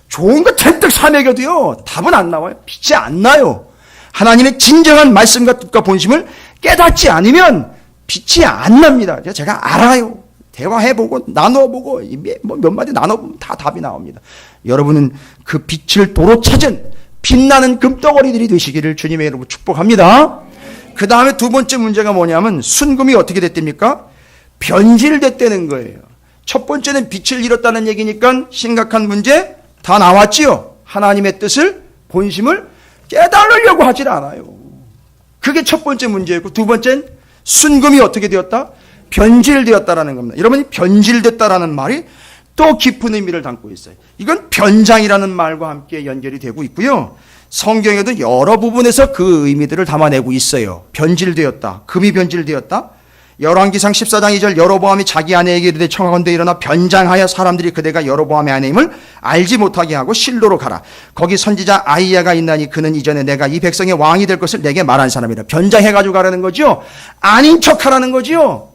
좋은 거 잔뜩 사먹여도요, 답은 안 나와요. 빛이 안 나요. 하나님의 진정한 말씀과 뜻과 본심을 깨닫지 않으면 빛이 안 납니다. 제가 알아요. 대화해보고 나눠보고 몇 마디 나눠보면 다 답이 나옵니다. 여러분은 그 빛을 도로 찾은 빛나는 금덩어리들이 되시기를 주님의 이름으로 축복합니다. 그 다음에 두 번째 문제가 뭐냐면 순금이 어떻게 됐답니까? 변질됐다는 거예요. 첫 번째는 빛을 잃었다는 얘기니까 심각한 문제 다 나왔지요. 하나님의 뜻을, 본심을 깨달으려고 하질 않아요. 그게 첫 번째 문제였고, 두 번째는 순금이 어떻게 되었다? 변질되었다라는 겁니다. 여러분이 변질됐다라는 말이 또 깊은 의미를 담고 있어요. 이건 변장이라는 말과 함께 연결이 되고 있고요. 성경에도 여러 부분에서 그 의미들을 담아내고 있어요. 변질되었다. 금이 변질되었다. 열왕기상 14장 2절 여로보암이 자기 아내에게 이르되 청하건대 일어나 변장하여 사람들이 그대가 여로보암의 아내임을 알지 못하게 하고 실로로 가라. 거기 선지자 아이야가 있나니 그는 이전에 내가 이 백성의 왕이 될 것을 내게 말한 사람이라. 변장해가지고 가라는 거죠. 아닌 척하라는 거죠.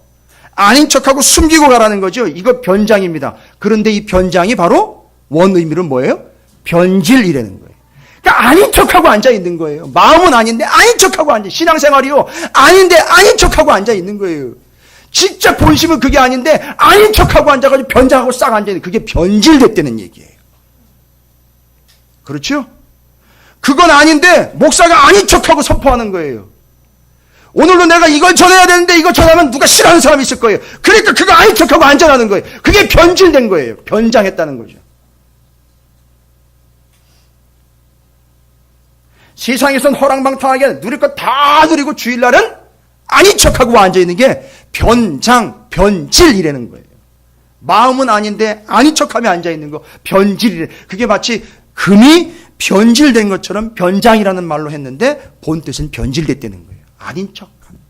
아닌 척하고 숨기고 가라는 거죠. 이거 변장입니다. 그런데 이 변장이 바로 원 의미는 뭐예요? 변질이라는 거예요. 그러니까 아닌 척하고 앉아있는 거예요. 마음은 아닌데 아닌 척하고 앉아. 신앙생활이요. 아닌데 아닌 척하고 앉아있는 거예요. 진짜 본심은 그게 아닌데 아닌 척하고 앉아가지고 변장하고 싹 앉아있는, 그게 변질됐다는 얘기예요. 그렇죠? 그건 아닌데 목사가 아닌 척하고 선포하는 거예요. 오늘도 내가 이걸 전해야 되는데 이거 전하면 누가 싫어하는 사람이 있을 거예요. 그러니까 그거 아닌 척하고 앉아나는 거예요. 그게 변질된 거예요. 변장했다는 거죠. 세상에선 허랑방탕하게 누릴 것 다 누리고 주일날은 아닌 척하고 앉아있는 게 변장, 변질이라는 거예요. 마음은 아닌데 아닌 척하며 앉아있는 거 변질이래. 그게 마치 금이 변질된 것처럼 변장이라는 말로 했는데 본 뜻은 변질됐다는 거예요. 아닌 척하는.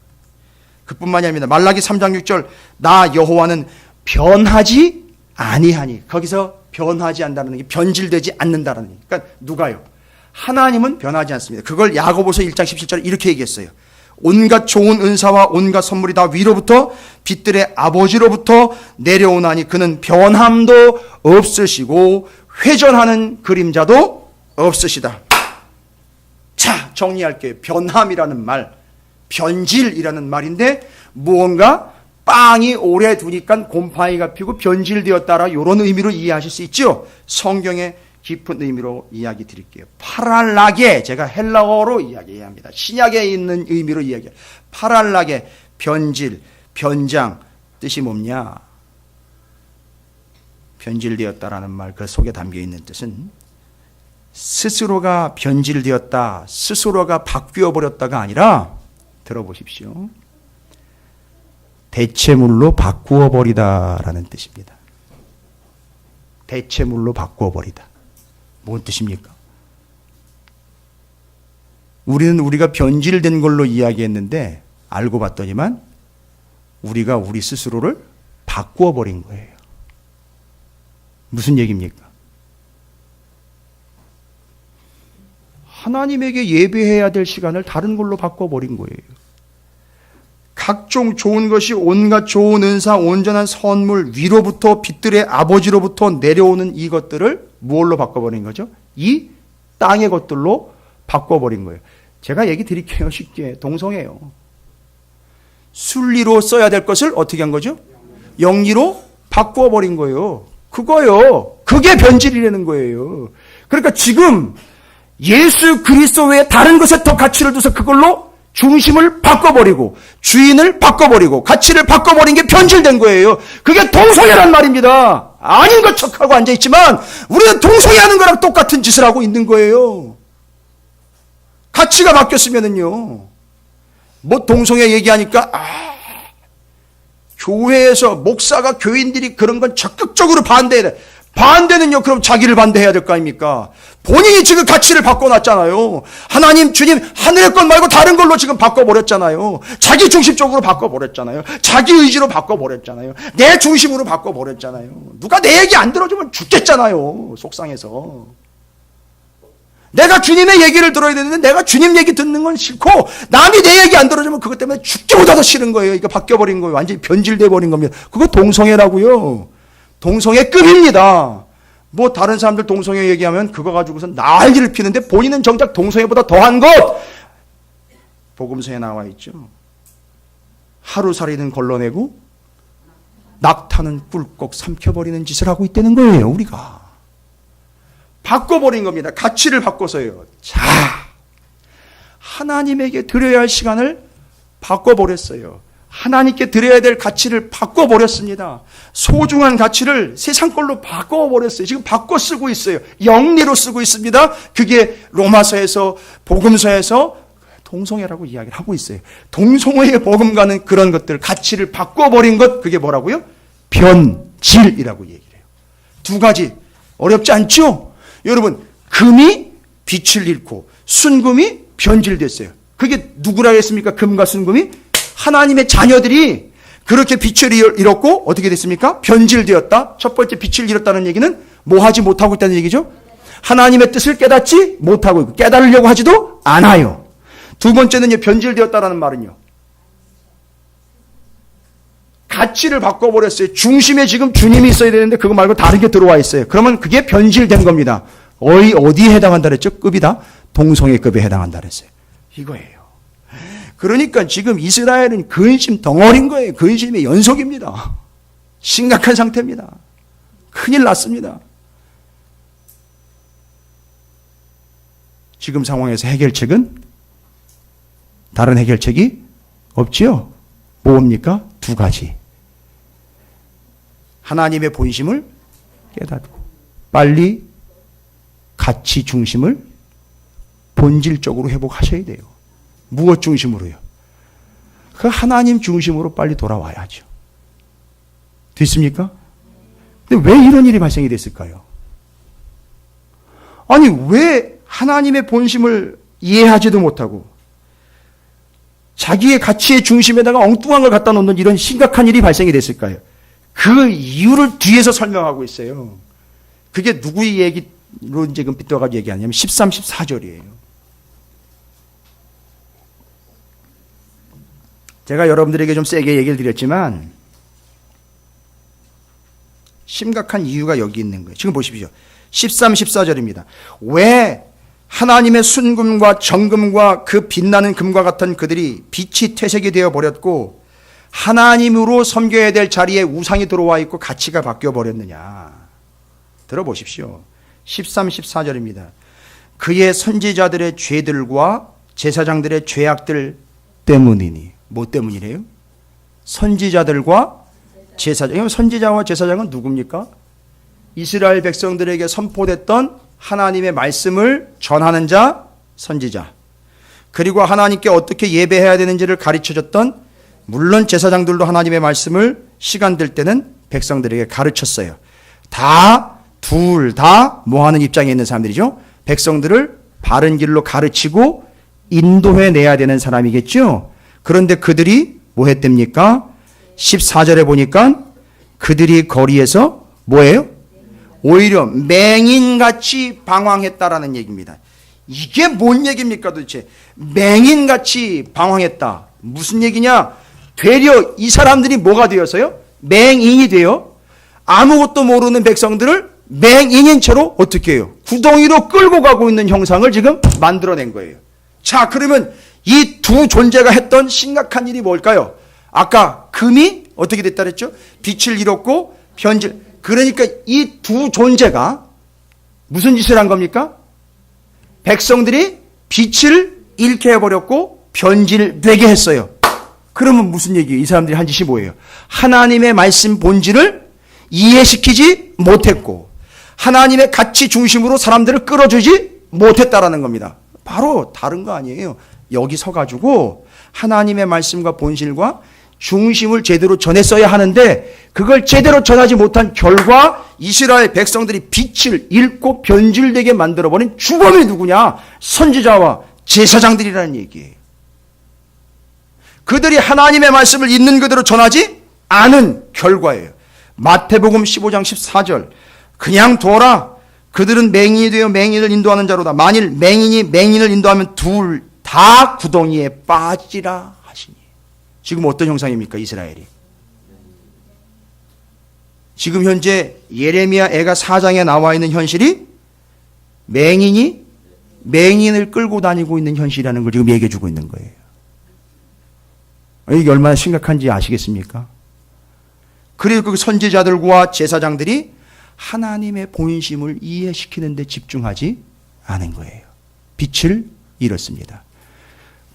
그뿐만이 아닙니다. 말라기 3장 6절 나 여호와는 변하지 아니하니. 거기서 변하지 않는다는 게 변질되지 않는다는 게. 그러니까 누가요? 하나님은 변하지 않습니다. 그걸 야고보서 1장 17절에 이렇게 얘기했어요. 온갖 좋은 은사와 온갖 선물이 다 위로부터 빛들의 아버지로부터 내려오나니 그는 변함도 없으시고 회전하는 그림자도 없으시다. 자, 정리할게요. 변함이라는 말, 변질이라는 말인데 무언가 빵이 오래 두니까 곰팡이가 피고 변질되었다라 이런 의미로 이해하실 수 있죠. 성경의 깊은 의미로 이야기 드릴게요. 파랄라게, 제가 헬라어로 이야기합니다. 신약에 있는 의미로 이야기해요. 파랄라게, 변질, 변장, 뜻이 뭐냐? 변질되었다라는 말, 그 속에 담겨있는 뜻은 스스로가 변질되었다, 스스로가 바뀌어버렸다가 아니라, 들어보십시오. 대체물로 바꾸어버리다라는 뜻입니다. 대체물로 바꾸어버리다. 뭔 뜻입니까? 우리는 우리가 변질된 걸로 이야기했는데 알고 봤더니만 우리가 우리 스스로를 바꾸어 버린 거예요. 무슨 얘기입니까? 하나님에게 예배해야 될 시간을 다른 걸로 바꿔 버린 거예요. 각종 좋은 것이 온갖 좋은 은사, 온전한 선물, 위로부터 빛들의 아버지로부터 내려오는 이것들을 무엇로 바꿔버린 거죠? 이 땅의 것들로 바꿔버린 거예요. 제가 얘기 드릴게요. 쉽게. 동성애요. 순리로 써야 될 것을 어떻게 한 거죠? 영리로 바꿔버린 거예요. 그거요. 그게 변질이라는 거예요. 그러니까 지금 예수 그리스도 외에 다른 것에 더 가치를 둬서 그걸로 중심을 바꿔버리고 주인을 바꿔버리고 가치를 바꿔버린 게 변질된 거예요. 그게 동성애란 말입니다. 아닌 것 척하고 앉아있지만 우리는 동성애하는 거랑 똑같은 짓을 하고 있는 거예요. 가치가 바뀌었으면은요. 뭐 동성애 얘기하니까 교회에서 목사가 교인들이 그런 건 적극적으로 반대해야 돼. 반대는요, 그럼 자기를 반대해야 될 거 아닙니까? 본인이 지금 가치를 바꿔놨잖아요. 하나님, 주님, 하늘의 것 말고 다른 걸로 지금 바꿔버렸잖아요. 자기 중심적으로 바꿔버렸잖아요. 자기 의지로 바꿔버렸잖아요. 내 중심으로 바꿔버렸잖아요. 누가 내 얘기 안 들어주면 죽겠잖아요. 속상해서. 내가 주님의 얘기를 들어야 되는데 내가 주님 얘기 듣는 건 싫고 남이 내 얘기 안 들어주면 그것 때문에 죽기보다 더 싫은 거예요. 이거 바뀌어버린 거예요. 완전히 변질돼 버린 겁니다. 그거 동성애라고요. 동성애급입니다. 뭐 다른 사람들 동성애 얘기하면 그거 가지고서 난리를 피는데 본인은 정작 동성애보다 더한 것 복음서에 나와 있죠. 하루살이는 걸러내고 낙타는 꿀꺽 삼켜버리는 짓을 하고 있다는 거예요. 우리가 바꿔버린 겁니다. 가치를 바꿔서요. 자, 하나님에게 드려야 할 시간을 바꿔버렸어요. 하나님께 드려야 될 가치를 바꿔버렸습니다. 소중한 가치를 세상 걸로 바꿔버렸어요. 지금 바꿔 쓰고 있어요. 영리로 쓰고 있습니다. 그게 로마서에서 복음서에서 동성애라고 이야기를 하고 있어요. 동성애에 버금가는 그런 것들, 가치를 바꿔버린 것, 그게 뭐라고요? 변질이라고 얘기를 해요. 두 가지 어렵지 않죠? 여러분, 금이 빛을 잃고 순금이 변질됐어요. 그게 누구라 했습니까? 금과 순금이? 하나님의 자녀들이 그렇게 빛을 잃었고 어떻게 됐습니까? 변질되었다. 첫 번째 빛을 잃었다는 얘기는 뭐 하지 못하고 있다는 얘기죠? 하나님의 뜻을 깨닫지 못하고 있고 깨달으려고 하지도 않아요. 두 번째는 변질되었다라는 말은요. 가치를 바꿔버렸어요. 중심에 지금 주님이 있어야 되는데 그거 말고 다른 게 들어와 있어요. 그러면 그게 변질된 겁니다. 어디에 해당한다 그랬죠? 급이다. 동성애급에 해당한다 그랬어요. 이거예요. 그러니까 지금 이스라엘은 근심 덩어리인 거예요. 근심의 연속입니다. 심각한 상태입니다. 큰일 났습니다. 지금 상황에서 해결책은 다른 해결책이 없지요. 뭡니까? 두 가지. 하나님의 본심을 깨닫고 빨리 가치 중심을 본질적으로 회복하셔야 돼요. 무엇 중심으로요? 그 하나님 중심으로 빨리 돌아와야죠. 됐습니까? 근데 왜 이런 일이 발생이 됐을까요? 아니, 왜 하나님의 본심을 이해하지도 못하고 자기의 가치의 중심에다가 엉뚱한 걸 갖다 놓는 이런 심각한 일이 발생이 됐을까요? 그 이유를 뒤에서 설명하고 있어요. 그게 누구의 얘기로 지금 빗대가지고 얘기하냐면 13, 14절이에요. 제가 여러분들에게 좀 세게 얘기를 드렸지만 심각한 이유가 여기 있는 거예요. 지금 보십시오. 13, 14절입니다. 왜 하나님의 순금과 정금과 그 빛나는 금과 같은 그들이 빛이 퇴색이 되어 버렸고 하나님으로 섬겨야 될 자리에 우상이 들어와 있고 가치가 바뀌어 버렸느냐. 들어보십시오. 13, 14절입니다. 그의 선지자들의 죄들과 제사장들의 죄악들 때문이니. 뭐 때문이래요? 선지자들과 제사장. 선지자와 제사장은 누굽니까? 이스라엘 백성들에게 선포됐던 하나님의 말씀을 전하는 자, 선지자. 그리고 하나님께 어떻게 예배해야 되는지를 가르쳐줬던, 물론 제사장들도 하나님의 말씀을 시간 될 때는 백성들에게 가르쳤어요. 둘 다 뭐 하는 입장에 있는 사람들이죠? 백성들을 바른 길로 가르치고 인도해 내야 되는 사람이겠죠? 그런데 그들이 뭐 했답니까? 14절에 보니까 그들이 거리에서 뭐예요? 오히려 맹인같이 방황했다라는 얘기입니다. 이게 뭔 얘기입니까 도대체? 맹인같이 방황했다. 무슨 얘기냐? 되려 이 사람들이 뭐가 되어서요? 맹인이 되어 아무것도 모르는 백성들을 맹인인 채로 어떻게 해요? 구덩이로 끌고 가고 있는 형상을 지금 만들어낸 거예요. 자, 그러면 이 두 존재가 했던 심각한 일이 뭘까요? 아까 금이 어떻게 됐다 그랬죠? 빛을 잃었고 변질. 그러니까 이 두 존재가 무슨 짓을 한 겁니까? 백성들이 빛을 잃게 해버렸고 변질되게 했어요. 그러면 무슨 얘기예요? 이 사람들이 한 짓이 뭐예요? 하나님의 말씀 본질을 이해시키지 못했고 하나님의 가치 중심으로 사람들을 끌어주지 못했다라는 겁니다. 바로 다른 거 아니에요. 여기 서가지고 하나님의 말씀과 본질과 중심을 제대로 전했어야 하는데 그걸 제대로 전하지 못한 결과 이스라엘 백성들이 빛을 잃고 변질되게 만들어버린 주범이 누구냐? 선지자와 제사장들이라는 얘기예요. 그들이 하나님의 말씀을 있는 그대로 전하지 않은 결과예요. 마태복음 15장 14절 그냥 둬라. 그들은 맹인이 되어 맹인을 인도하는 자로다. 만일 맹인이 맹인을 인도하면 둘 다 구덩이에 빠지라 하시니. 지금 어떤 형상입니까? 이스라엘이. 지금 현재 예레미야 애가 4장에 나와 있는 현실이 맹인이 맹인을 끌고 다니고 있는 현실이라는 걸 지금 얘기해 주고 있는 거예요. 이게 얼마나 심각한지 아시겠습니까? 그리고 그 선지자들과 제사장들이 하나님의 본심을 이해시키는 데 집중하지 않은 거예요. 빛을 잃었습니다.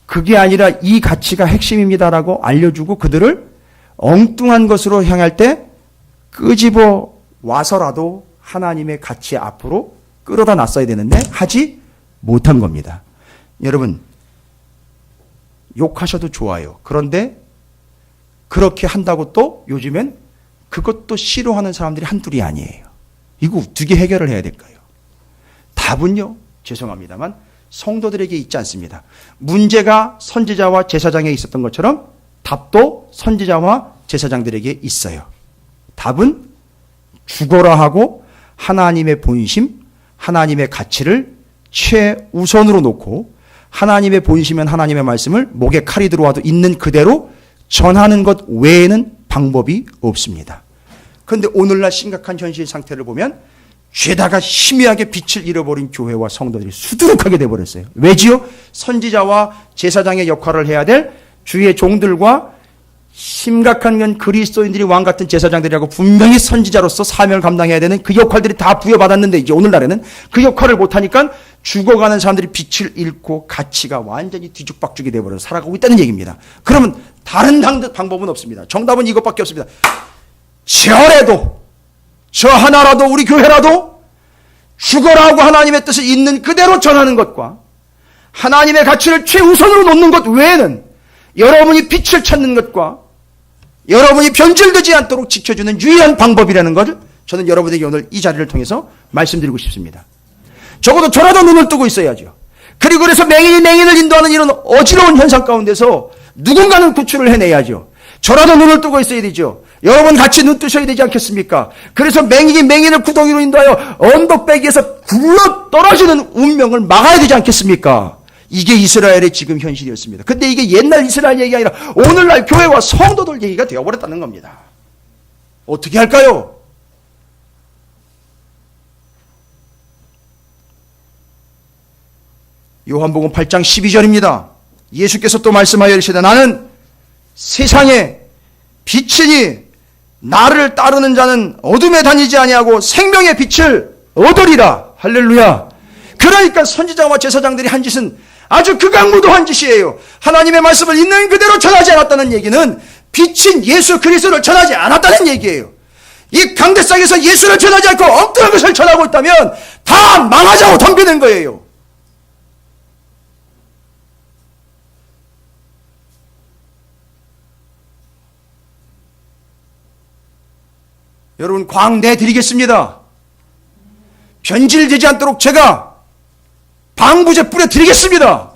그게 아니라 이 가치가 핵심입니다라고 알려주고 그들을 엉뚱한 것으로 향할 때 끄집어 와서라도 하나님의 가치 앞으로 끌어다 놨어야 되는데 하지 못한 겁니다. 여러분, 욕하셔도 좋아요. 그런데 그렇게 한다고 또 요즘엔 그것도 싫어하는 사람들이 한둘이 아니에요. 이거 어떻게 해결을 해야 될까요? 답은요, 죄송합니다만 성도들에게 있지 않습니다. 문제가 선지자와 제사장에 있었던 것처럼 답도 선지자와 제사장들에게 있어요. 답은 죽어라 하고 하나님의 본심, 하나님의 가치를 최우선으로 놓고 하나님의 본심은 하나님의 말씀을 목에 칼이 들어와도 있는 그대로 전하는 것 외에는 방법이 없습니다. 그런데 오늘날 심각한 현실 상태를 보면 죄다가 희미하게 빛을 잃어버린 교회와 성도들이 수두룩하게 돼버렸어요. 왜지요? 선지자와 제사장의 역할을 해야 될 주의 종들과 심각한 건 그리스도인들이 왕같은 제사장들이라고 분명히 선지자로서 사명을 감당해야 되는 그 역할들이 다 부여받았는데 이제 오늘날에는 그 역할을 못하니까 죽어가는 사람들이 빛을 잃고 가치가 완전히 뒤죽박죽이 돼버려서 살아가고 있다는 얘기입니다. 그러면 다른 방법은 없습니다. 정답은 이것밖에 없습니다. 저래도 저 하나라도 우리 교회라도 죽어라고 하나님의 뜻을 있는 그대로 전하는 것과 하나님의 가치를 최우선으로 놓는 것 외에는 여러분이 빛을 찾는 것과 여러분이 변질되지 않도록 지켜주는 유일한 방법이라는 것을 저는 여러분에게 오늘 이 자리를 통해서 말씀드리고 싶습니다. 적어도 저라도 눈을 뜨고 있어야죠. 그리고 그래서 맹인이 맹인을 인도하는 이런 어지러운 현상 가운데서 누군가는 구출을 해내야죠. 저라도 눈을 뜨고 있어야 되죠. 여러분 같이 눈 뜨셔야 되지 않겠습니까? 그래서 맹인이 맹인을 구덩이로 인도하여 언덕배기에서 굴러 떨어지는 운명을 막아야 되지 않겠습니까? 이게 이스라엘의 지금 현실이었습니다. 근데 이게 옛날 이스라엘 얘기가 아니라 오늘날 교회와 성도들 얘기가 되어버렸다는 겁니다. 어떻게 할까요? 요한복음 8장 12절입니다. 예수께서 또 말씀하여 이르시되 나는 세상의 빛이니 나를 따르는 자는 어둠에 다니지 아니하고 생명의 빛을 얻으리라. 할렐루야. 그러니까 선지자와 제사장들이 한 짓은 아주 극악무도한 짓이에요. 하나님의 말씀을 있는 그대로 전하지 않았다는 얘기는 빛인 예수 그리스도를 전하지 않았다는 얘기예요. 이 강대상에서 예수를 전하지 않고 엉뚱한 것을 전하고 있다면 다 망하자고 덤비는 거예요. 여러분 광내드리겠습니다. 변질되지 않도록 제가 방부제 뿌려드리겠습니다.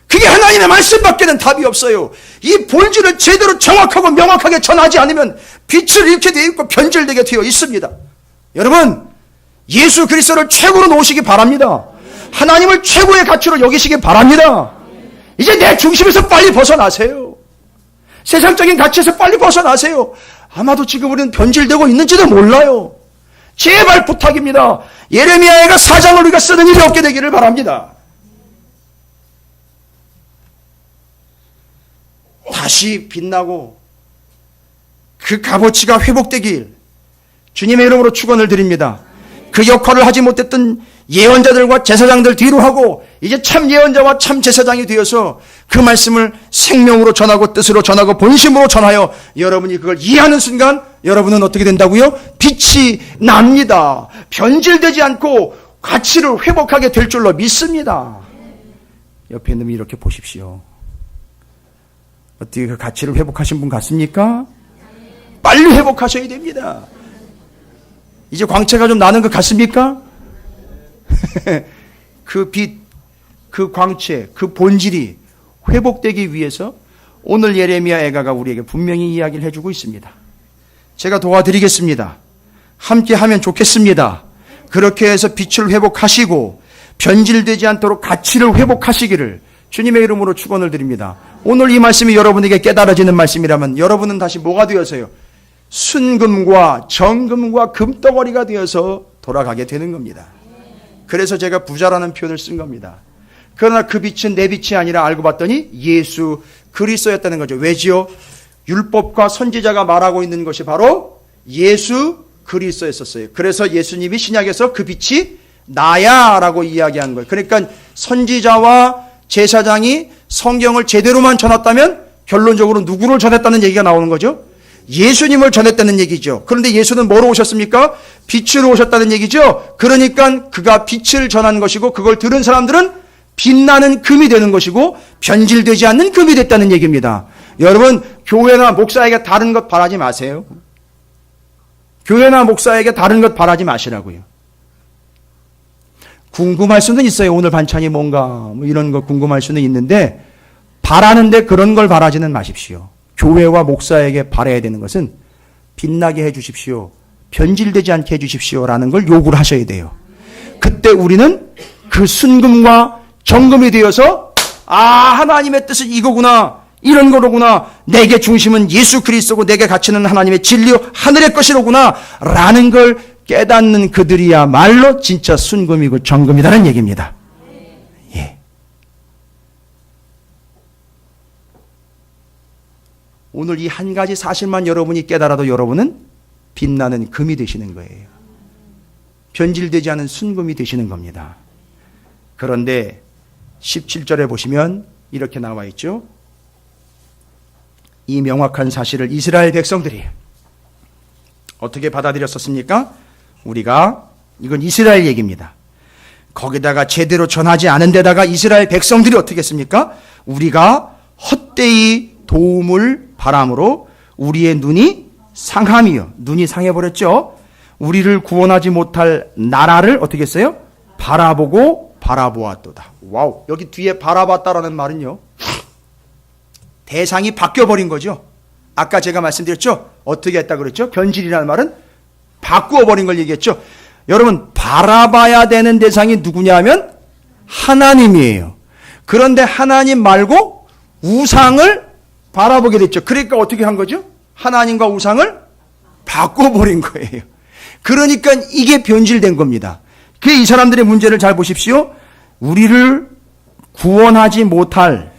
그게 하나님의 말씀밖에는 답이 없어요. 이 본질을 제대로 정확하고 명확하게 전하지 않으면 빛을 잃게 되어 있고 변질되게 되어 있습니다. 여러분 예수 그리스도를 최고로 놓으시기 바랍니다. 하나님을 최고의 가치로 여기시기 바랍니다. 이제 내 중심에서 빨리 벗어나세요. 세상적인 가치에서 빨리 벗어나세요. 아마도 지금 우리는 변질되고 있는지도 몰라요. 제발 부탁입니다. 예레미야가 4장을 우리가 쓰는 일이 없게 되기를 바랍니다. 다시 빛나고 그 값어치가 회복되길 주님의 이름으로 축원을 드립니다. 그 역할을 하지 못했던 예언자들과 제사장들 뒤로 하고 이제 참 예언자와 참 제사장이 되어서 그 말씀을 생명으로 전하고 뜻으로 전하고 본심으로 전하여 여러분이 그걸 이해하는 순간 여러분은 어떻게 된다고요? 빛이 납니다. 변질되지 않고 가치를 회복하게 될 줄로 믿습니다. 옆에 있는 분 이렇게 보십시오. 어떻게 그 가치를 회복하신 분 같습니까? 빨리 회복하셔야 됩니다. 이제 광채가 좀 나는 것 같습니까? 그 빛, 그 광채, 그 본질이 회복되기 위해서 오늘 예레미야 애가가 우리에게 분명히 이야기를 해주고 있습니다. 제가 도와드리겠습니다. 함께 하면 좋겠습니다. 그렇게 해서 빛을 회복하시고 변질되지 않도록 가치를 회복하시기를 주님의 이름으로 축원을 드립니다. 오늘 이 말씀이 여러분에게 깨달아지는 말씀이라면 여러분은 다시 뭐가 되어서요? 순금과 정금과 금덩어리가 되어서 돌아가게 되는 겁니다. 그래서 제가 부자라는 표현을 쓴 겁니다. 그러나 그 빛은 내 빛이 아니라 알고 봤더니 예수 그리스도였다는 거죠. 왜지요? 율법과 선지자가 말하고 있는 것이 바로 예수 그리스도였었어요. 그래서 예수님이 신약에서 그 빛이 나야라고 이야기한 거예요. 그러니까 선지자와 제사장이 성경을 제대로만 전했다면 결론적으로 누구를 전했다는 얘기가 나오는 거죠? 예수님을 전했다는 얘기죠. 그런데 예수는 뭐로 오셨습니까? 빛으로 오셨다는 얘기죠. 그러니까 그가 빛을 전한 것이고 그걸 들은 사람들은 빛나는 금이 되는 것이고 변질되지 않는 금이 됐다는 얘기입니다. 여러분, 교회나 목사에게 다른 것 바라지 마세요. 교회나 목사에게 다른 것 바라지 마시라고요. 궁금할 수는 있어요. 오늘 반찬이 뭔가 뭐 이런 거 궁금할 수는 있는데 바라는데 그런 걸 바라지는 마십시오. 교회와 목사에게 바라야 되는 것은 빛나게 해 주십시오. 변질되지 않게 해 주십시오라는 걸 요구를 하셔야 돼요. 그때 우리는 그 순금과 정금이 되어서 하나님의 뜻은 이거구나. 이런 거로구나. 내게 중심은 예수 그리스도고 내게 가치는 하나님의 진리요 하늘의 것이로구나 라는 걸 깨닫는 그들이야말로 진짜 순금이고 정금이라는 얘기입니다. 예. 오늘 이 한 가지 사실만 여러분이 깨달아도 여러분은 빛나는 금이 되시는 거예요. 변질되지 않은 순금이 되시는 겁니다. 그런데 17절에 보시면 이렇게 나와 있죠. 이 명확한 사실을 이스라엘 백성들이 어떻게 받아들였었습니까? 이건 이스라엘 얘기입니다. 거기다가 제대로 전하지 않은 데다가 이스라엘 백성들이 어떻게 했습니까? 우리가 헛되이 도움을 바람으로 우리의 눈이 상함이요. 눈이 상해버렸죠. 우리를 구원하지 못할 나라를 어떻게 했어요? 바라보고 바라보았도다. 와우. 여기 뒤에 바라봤다라는 말은요. 대상이 바뀌어버린 거죠. 아까 제가 말씀드렸죠. 어떻게 했다 그랬죠? 변질이라는 말은 바꾸어버린 걸 얘기했죠. 여러분, 바라봐야 되는 대상이 누구냐 하면 하나님이에요. 그런데 하나님 말고 우상을 바라보게 됐죠. 그러니까 어떻게 한 거죠? 하나님과 우상을 바꿔버린 거예요. 그러니까 이게 변질된 겁니다. 그 이 사람들의 문제를 잘 보십시오. 우리를 구원하지 못할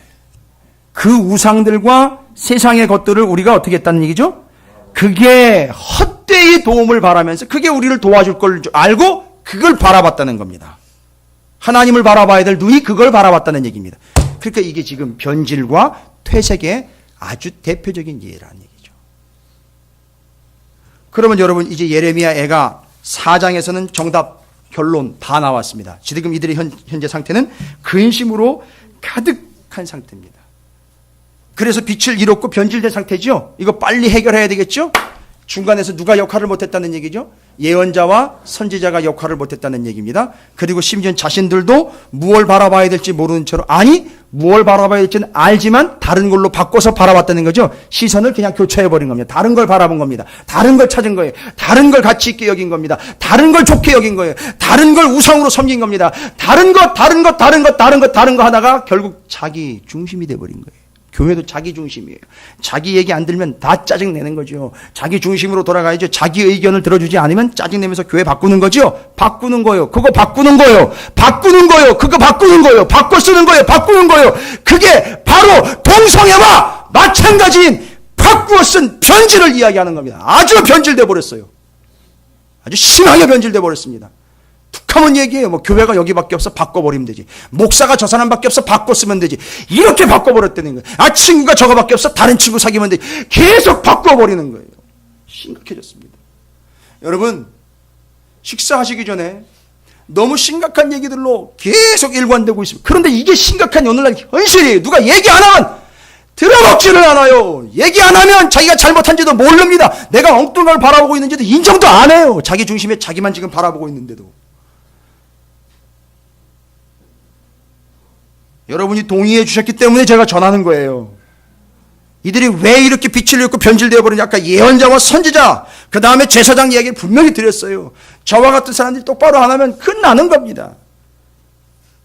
그 우상들과 세상의 것들을 우리가 어떻게 했다는 얘기죠? 그게 헛되이 도움을 바라면서 그게 우리를 도와줄 걸 알고 그걸 바라봤다는 겁니다. 하나님을 바라봐야 될 눈이 그걸 바라봤다는 얘기입니다. 그러니까 이게 지금 변질과 퇴색의 아주 대표적인 예라는 얘기죠. 그러면 여러분 이제 예레미야 애가 4장에서는 정답 결론 다 나왔습니다. 지금 이들의 현재 상태는 근심으로 가득한 상태입니다. 그래서 빛을 잃었고 변질된 상태죠. 이거 빨리 해결해야 되겠죠. 중간에서 누가 역할을 못했다는 얘기죠. 예언자와 선지자가 역할을 못했다는 얘기입니다. 그리고 심지어 자신들도 무엇을 바라봐야 될지 모르는 채로 무엇을 바라봐야 될지는 알지만 다른 걸로 바꿔서 바라봤다는 거죠. 시선을 그냥 교체해버린 겁니다. 다른 걸 바라본 겁니다. 다른 걸 찾은 거예요. 다른 걸 가치 있게 여긴 겁니다. 다른 걸 좋게 여긴 거예요. 다른 걸 우상으로 섬긴 겁니다. 다른 거 하다가 결국 자기 중심이 돼버린 거예요. 교회도 자기 중심이에요. 자기 얘기 안 들면 다 짜증내는 거죠. 자기 중심으로 돌아가야죠. 자기 의견을 들어주지 않으면 짜증내면서 교회 바꾸는 거죠. 바꾸는 거예요. 그거 바꾸는 거예요. 바꾸는 거예요. 그거 바꾸는 거예요. 바꿔 쓰는 거예요. 바꾸는 거예요. 그게 바로 동성애와 마찬가지인 바꾸어 쓴 변질을 이야기하는 겁니다. 아주 변질돼 버렸어요. 아주 심하게 변질돼 버렸습니다. 툭하면 얘기해요. 뭐 교회가 여기밖에 없어 바꿔버리면 되지. 목사가 저 사람밖에 없어 바꿔 쓰면 되지. 이렇게 바꿔버렸다는 거예요. 아, 친구가 저거밖에 없어 다른 친구 사귀면 되지. 계속 바꿔버리는 거예요. 심각해졌습니다. 여러분, 식사하시기 전에 너무 심각한 얘기들로 계속 일관되고 있습니다. 그런데 이게 심각한 오늘날 현실이에요. 누가 얘기 안 하면 들어먹지를 않아요. 얘기 안 하면 자기가 잘못한지도 모릅니다. 내가 엉뚱한 걸 바라보고 있는지도 인정도 안 해요. 자기 중심에 자기만 지금 바라보고 있는데도. 여러분이 동의해 주셨기 때문에 제가 전하는 거예요. 이들이 왜 이렇게 빛을 잃고 변질되어 버리냐. 아까 예언자와 선지자, 그 다음에 제사장 이야기를 분명히 드렸어요. 저와 같은 사람들이 똑바로 안 하면 끝나는 겁니다.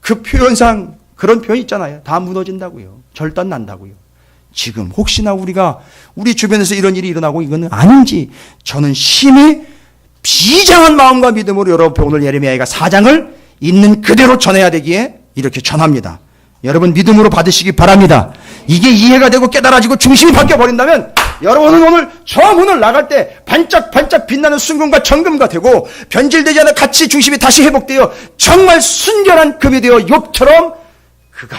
그 표현상 그런 표현 있잖아요. 다 무너진다고요. 절단 난다고요. 지금 혹시나 우리가 우리 주변에서 이런 일이 일어나고 이거는 아닌지 저는 심히 비장한 마음과 믿음으로 여러분 오늘 예레미야가 4장을 있는 그대로 전해야 되기에 이렇게 전합니다. 여러분 믿음으로 받으시기 바랍니다. 이게 이해가 되고 깨달아지고 중심이 바뀌어버린다면 여러분은 오늘 저 문을 나갈 때 반짝반짝 빛나는 순금과 정금과 되고 변질되지 않은 가치 중심이 다시 회복되어 정말 순결한 금이 되어 욥처럼 그가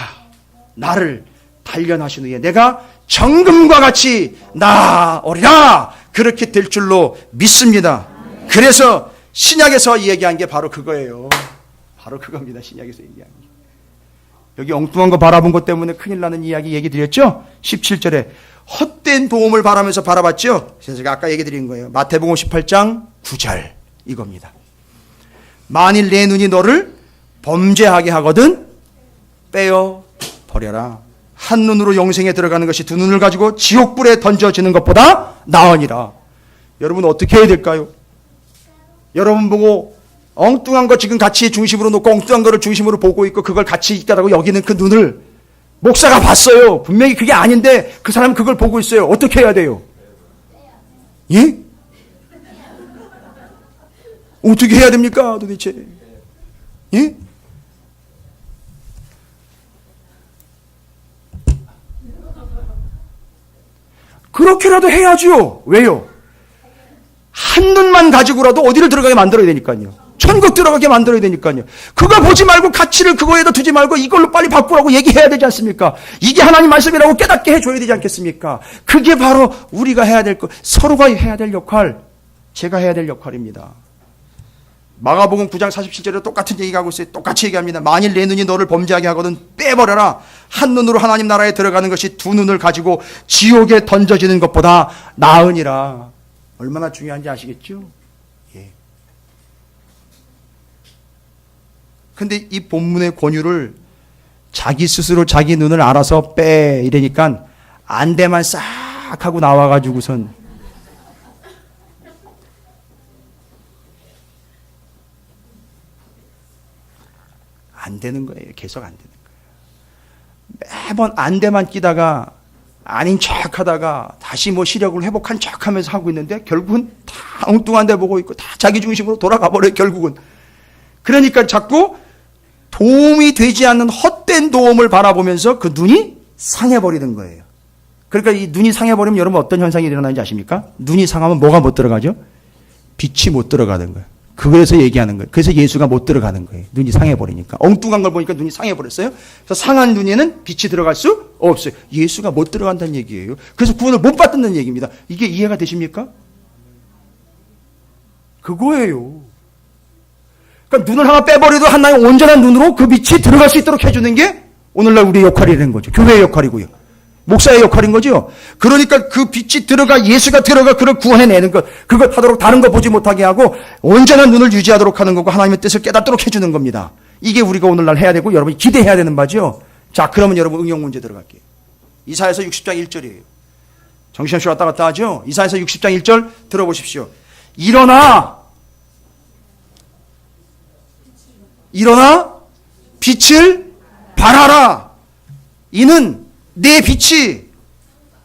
나를 단련하신 후에 내가 정금과 같이 나오리라 그렇게 될 줄로 믿습니다. 그래서 신약에서 얘기한 게 바로 그거예요. 바로 그겁니다. 신약에서 얘기한 게. 여기 엉뚱한 거 바라본 것 때문에 큰일 나는 이야기 얘기 드렸죠? 17절에 헛된 도움을 바라면서 바라봤죠? 그래서 제가 아까 얘기 드린 거예요. 마태복음 18장 9절 이겁니다. 만일 내 눈이 너를 범죄하게 하거든 빼어 버려라. 한 눈으로 영생에 들어가는 것이 두 눈을 가지고 지옥불에 던져지는 것보다 나으니라. 여러분 어떻게 해야 될까요? 여러분 보고 엉뚱한 거 지금 같이 중심으로 놓고 엉뚱한 거를 중심으로 보고 있고 그걸 같이 있다라고 여기는 그 눈을 목사가 봤어요. 분명히 그게 아닌데 그 사람은 그걸 보고 있어요. 어떻게 해야 돼요? 예? 어떻게 해야 됩니까 도대체? 예? 그렇게라도 해야죠. 왜요? 한 눈만 가지고라도 어디를 들어가게 만들어야 되니까요. 천국 들어가게 만들어야 되니까요. 그거 보지 말고 가치를 그거에다 두지 말고 이걸로 빨리 바꾸라고 얘기해야 되지 않습니까? 이게 하나님 말씀이라고 깨닫게 해줘야 되지 않겠습니까? 그게 바로 우리가 해야 될 것, 서로가 해야 될 역할, 제가 해야 될 역할입니다. 마가복음 9장 47절에 똑같은 얘기가 하고 있어요. 똑같이 얘기합니다. 만일 내 눈이 너를 범죄하게 하거든 빼버려라. 한 눈으로 하나님 나라에 들어가는 것이 두 눈을 가지고 지옥에 던져지는 것보다 나으니라. 얼마나 중요한지 아시겠죠? 예. 근데 이 본문의 권유를 자기 스스로 자기 눈을 알아서 빼 이러니까 안대만 싹 하고 나와가지고선 안 되는 거예요. 계속 안 되는 거예요. 매번 안대만 끼다가 아닌 척 하다가 다시 뭐 시력을 회복한 척 하면서 하고 있는데 결국은 다 엉뚱한 데 보고 있고 다 자기 중심으로 돌아가 버려요. 결국은. 그러니까 자꾸 도움이 되지 않는 헛된 도움을 바라보면서 그 눈이 상해버리는 거예요. 그러니까 이 눈이 상해버리면 여러분 어떤 현상이 일어나는지 아십니까? 눈이 상하면 뭐가 못 들어가죠? 빛이 못 들어가는 거예요. 그래서 얘기하는 거예요. 그래서 예수가 못 들어가는 거예요. 눈이 상해버리니까. 엉뚱한 걸 보니까 눈이 상해버렸어요. 그래서 상한 눈에는 빛이 들어갈 수 없어요. 예수가 못 들어간다는 얘기예요. 그래서 구원을 못 받는다는 얘기입니다. 이게 이해가 되십니까? 그거예요. 그러니까 눈을 하나 빼버려도 하나의 온전한 눈으로 그 빛이 들어갈 수 있도록 해주는 게 오늘날 우리의 역할이라는 거죠. 교회의 역할이고요. 목사의 역할인 거죠. 그러니까 그 빛이 들어가 예수가 들어가 그를 구원해내는 것, 그걸 하도록 다른 거 보지 못하게 하고 온전한 눈을 유지하도록 하는 거고 하나님의 뜻을 깨닫도록 해주는 겁니다. 이게 우리가 오늘날 해야 되고 여러분이 기대해야 되는 바죠. 자, 그러면 여러분 응용 문제 들어갈게요. 이사야서 60장 1절이에요. 정신없이 왔다 갔다 하죠. 이사야서 60장 1절 들어보십시오. 일어나 빛을 발하라. 이는 내 빛이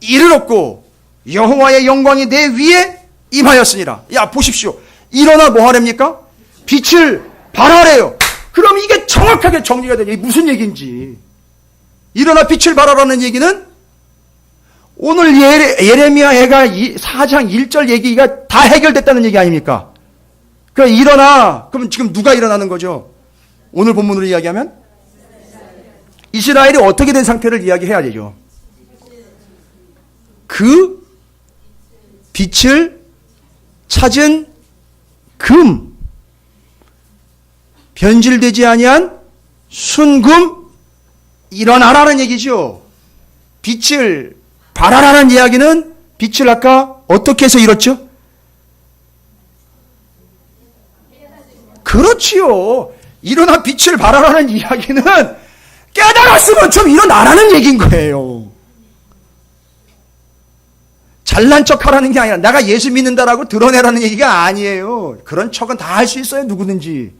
이르렀고 여호와의 영광이 내 위에 임하였으니라. 야, 보십시오. 일어나 뭐 하랍니까? 빛을 발하래요. 그럼 이게 정확하게 정리가 되냐? 이게 무슨 얘기인지. 일어나 빛을 발하라는 얘기는 오늘 예레미야가 4장 1절 얘기가 다 해결됐다는 얘기 아닙니까? 그러니까 일어나. 그럼 지금 누가 일어나는 거죠? 오늘 본문으로 이야기하면 이스라엘이 어떻게 된 상태를 이야기해야 되죠. 그 빛을 찾은 금, 변질되지 아니한 순금, 일어나라는 얘기죠. 빛을 발하라는 이야기는 빛을 아까 어떻게 해서 잃었죠? 그렇지요. 일어나 빛을 발하라는 이야기는 깨달았으면 좀 일어나라는 얘기인 거예요. 잘난 척 하라는 게 아니라 내가 예수 믿는다라고 드러내라는 얘기가 아니에요. 그런 척은 다 할 수 있어요. 누구든지.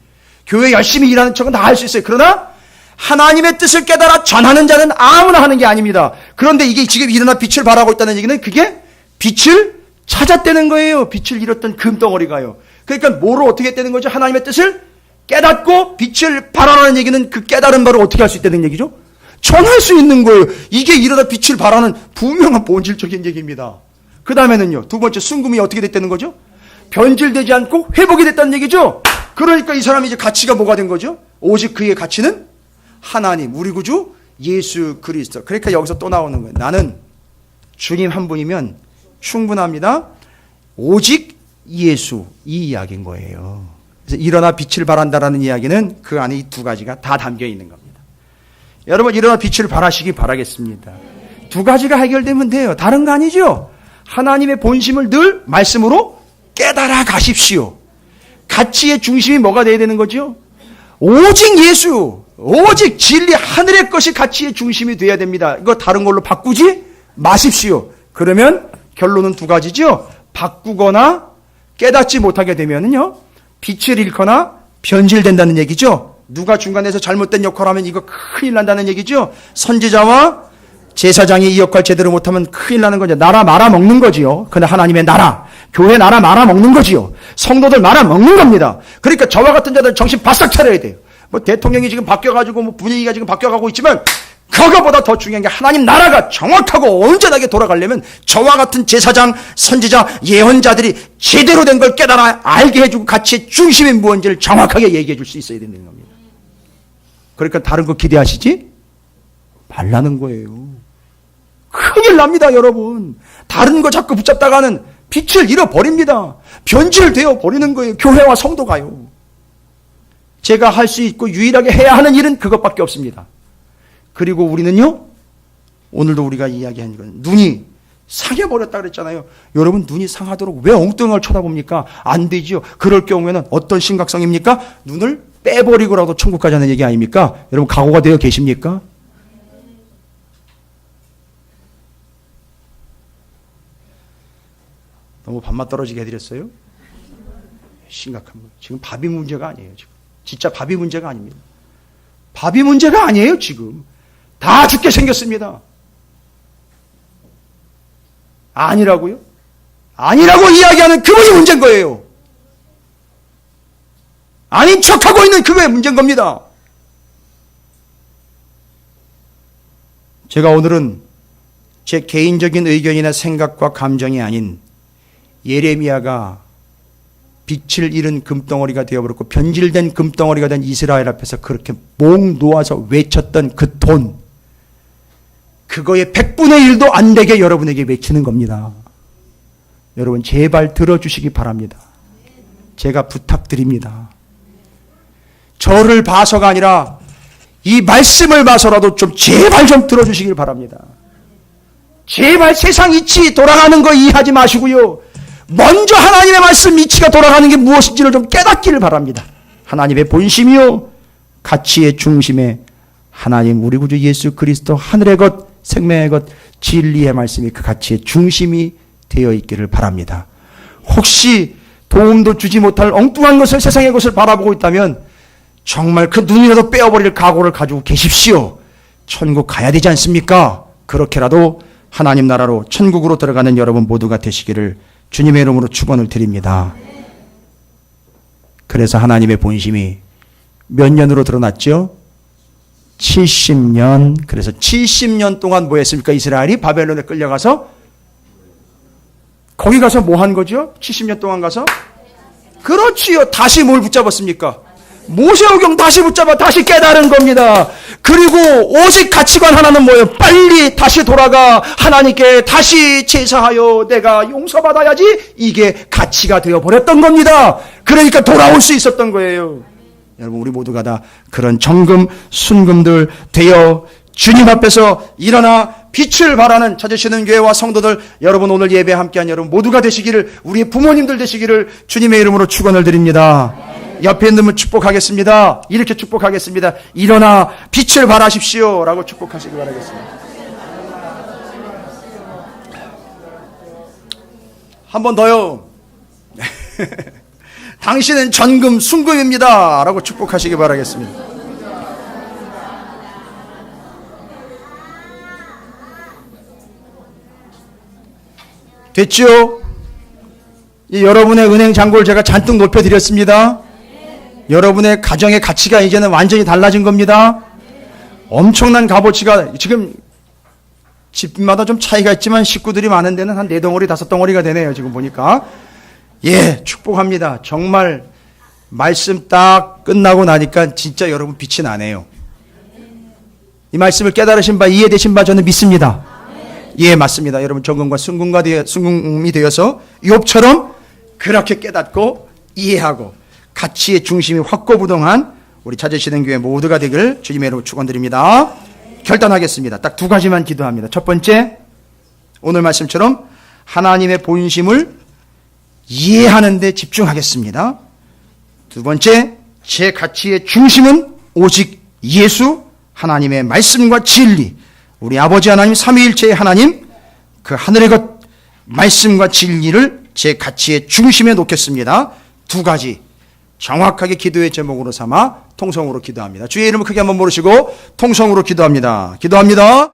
교회 열심히 일하는 척은 다 할 수 있어요. 그러나 하나님의 뜻을 깨달아 전하는 자는 아무나 하는 게 아닙니다. 그런데 이게 지금 일어나 빛을 발하고 있다는 얘기는 그게 빛을 찾았다는 거예요. 빛을 잃었던 금덩어리가요. 그러니까 뭐로 어떻게 했다는 거죠? 하나님의 뜻을 깨닫고 빛을 발하라는 얘기는 그 깨달은 바를 어떻게 할 수 있다는 얘기죠? 전할 수 있는 거예요. 이게 일어나 빛을 발하는 분명한 본질적인 얘기입니다. 그 다음에는요, 두 번째 순금이 어떻게 됐다는 거죠? 변질되지 않고 회복이 됐다는 얘기죠. 그러니까 이 사람이 이제 가치가 뭐가 된 거죠? 오직 그의 가치는 하나님, 우리 구주 예수 그리스도. 그러니까 여기서 또 나오는 거예요. 나는 주님 한 분이면 충분합니다. 오직 예수, 이 이야기인 거예요. 그래서 일어나 빛을 발한다라는 이야기는 그 안에 이 두 가지가 다 담겨 있는 겁니다. 여러분, 일어나 빛을 발하시기 바라겠습니다. 두 가지가 해결되면 돼요. 다른 거 아니죠? 하나님의 본심을 늘 말씀으로 깨달아 가십시오. 가치의 중심이 뭐가 돼야 되는 거죠? 오직 예수, 오직 진리, 하늘의 것이 가치의 중심이 돼야 됩니다. 이거 다른 걸로 바꾸지 마십시오. 그러면 결론은 두 가지죠. 바꾸거나 깨닫지 못하게 되면요, 빛을 잃거나 변질된다는 얘기죠. 누가 중간에서 잘못된 역할을 하면 이거 큰일 난다는 얘기죠. 선지자와 제사장이 이 역할 제대로 못하면 큰일 나는 거죠. 나라 말아먹는 거지요. 근데 하나님의 나라, 교회 나라 말아먹는 거지요. 성도들 말아먹는 겁니다. 그러니까 저와 같은 자들 정신 바싹 차려야 돼요. 뭐 대통령이 지금 바뀌어가지고 뭐 분위기가 지금 바뀌어가고 있지만 그거보다 더 중요한 게 하나님 나라가 정확하고 온전하게 돌아가려면 저와 같은 제사장, 선지자, 예언자들이 제대로 된 걸 깨달아 알게 해주고 가치의 중심이 무엇인지를 정확하게 얘기해 줄 수 있어야 되는 겁니다. 그러니까 다른 거 기대하시지 말라는 거예요. 큰일 납니다, 여러분. 다른 거 자꾸 붙잡다가는 빛을 잃어버립니다. 변질되어 버리는 거예요. 교회와 성도가요. 제가 할 수 있고 유일하게 해야 하는 일은 그것밖에 없습니다. 그리고 우리는요, 오늘도 우리가 이야기한 건 눈이 상해버렸다 그랬잖아요. 여러분, 눈이 상하도록 왜 엉뚱한 걸 쳐다봅니까? 안 되지요. 그럴 경우에는 어떤 심각성입니까? 눈을 빼버리고라도 천국 가자는 얘기 아닙니까? 여러분, 각오가 되어 계십니까? 너무 밥맛 떨어지게 해드렸어요? 심각한 거. 지금 밥이 문제가 아니에요. 지금 진짜 밥이 문제가 아닙니다. 밥이 문제가 아니에요. 지금 다 죽게 생겼습니다. 아니라고요? 아니라고 이야기하는 그분이 문제인 거예요. 아닌 척하고 있는 그게 문제인 겁니다. 제가 오늘은 제 개인적인 의견이나 생각과 감정이 아닌 예레미야가 빛을 잃은 금덩어리가 되어버렸고 변질된 금덩어리가 된 이스라엘 앞에서 그렇게 목 놓아서 외쳤던 그 돈, 그거의 100분의 1도 안 되게 여러분에게 외치는 겁니다. 여러분, 제발 들어주시기 바랍니다. 제가 부탁드립니다. 저를 봐서가 아니라 이 말씀을 봐서라도 좀 제발 좀 들어주시길 바랍니다. 제발 세상 이치 돌아가는 거 이해하지 마시고요, 먼저 하나님의 말씀 이치가 돌아가는 게 무엇인지를 좀 깨닫기를 바랍니다. 하나님의 본심이요, 가치의 중심에 하나님 우리 구주 예수 그리스도, 하늘의 것, 생명의 것, 진리의 말씀이 그 가치의 중심이 되어 있기를 바랍니다. 혹시 도움도 주지 못할 엉뚱한 것을, 세상의 것을 바라보고 있다면 정말 그 눈이라도 빼어버릴 각오를 가지고 계십시오. 천국 가야 되지 않습니까? 그렇게라도 하나님 나라로 천국으로 들어가는 여러분 모두가 되시기를 주님의 이름으로 축원을 드립니다. 그래서 하나님의 본심이 몇 년으로 드러났죠? 70년. 그래서 70년 동안 뭐 했습니까? 이스라엘이 바벨론에 끌려가서 거기 가서 뭐 한 거죠? 70년 동안 가서? 그렇지요. 다시 뭘 붙잡았습니까? 모세오경 다시 붙잡아 다시 깨달은 겁니다. 그리고 오직 가치관 하나는 뭐예요? 빨리 다시 돌아가 하나님께 다시 제사하여 내가 용서받아야지. 이게 가치가 되어버렸던 겁니다. 그러니까 돌아올 수 있었던 거예요. 여러분 우리 모두가 다 그런 정금 순금들 되어 주님 앞에서 일어나 빛을 발하는 찾으시는 교회와 성도들, 여러분 오늘 예배 함께한 여러분 모두가 되시기를, 우리의 부모님들 되시기를 주님의 이름으로 축원을 드립니다. 옆에 있는 분 축복하겠습니다. 이렇게 축복하겠습니다. 일어나 빛을 발하십시오 라고 축복하시기 바라겠습니다. 한 번 더요. 당신은 전금 순금입니다 라고 축복하시기 바라겠습니다. 됐죠? 여러분의 은행 잔고를 제가 잔뜩 높여드렸습니다. 여러분의 가정의 가치가 이제는 완전히 달라진 겁니다. 엄청난 값어치가, 지금 집마다 좀 차이가 있지만 식구들이 많은 데는 한 4덩어리 5덩어리가 되네요. 지금 보니까. 예, 축복합니다. 정말 말씀 딱 끝나고 나니까 진짜 여러분 빛이 나네요. 이 말씀을 깨달으신 바, 이해되신 바 저는 믿습니다. 예, 맞습니다. 여러분 정금과 순금이 되어서 욥처럼 그렇게 깨닫고 이해하고 가치의 중심이 확고부동한 우리 찾으시는 교회 모두가 되길 주님의 이름으로 축원드립니다. 결단하겠습니다. 딱 2가지만 기도합니다. 첫 번째, 오늘 말씀처럼 하나님의 본심을 이해하는 데 집중하겠습니다. 두 번째, 제 가치의 중심은 오직 예수, 하나님의 말씀과 진리, 우리 아버지 하나님 삼위일체의 하나님, 그 하늘의 것 말씀과 진리를 제 가치의 중심에 놓겠습니다. 2가지 정확하게 기도의 제목으로 삼아 통성으로 기도합니다. 주의 이름을 크게 한번 모르시고 통성으로 기도합니다. 기도합니다.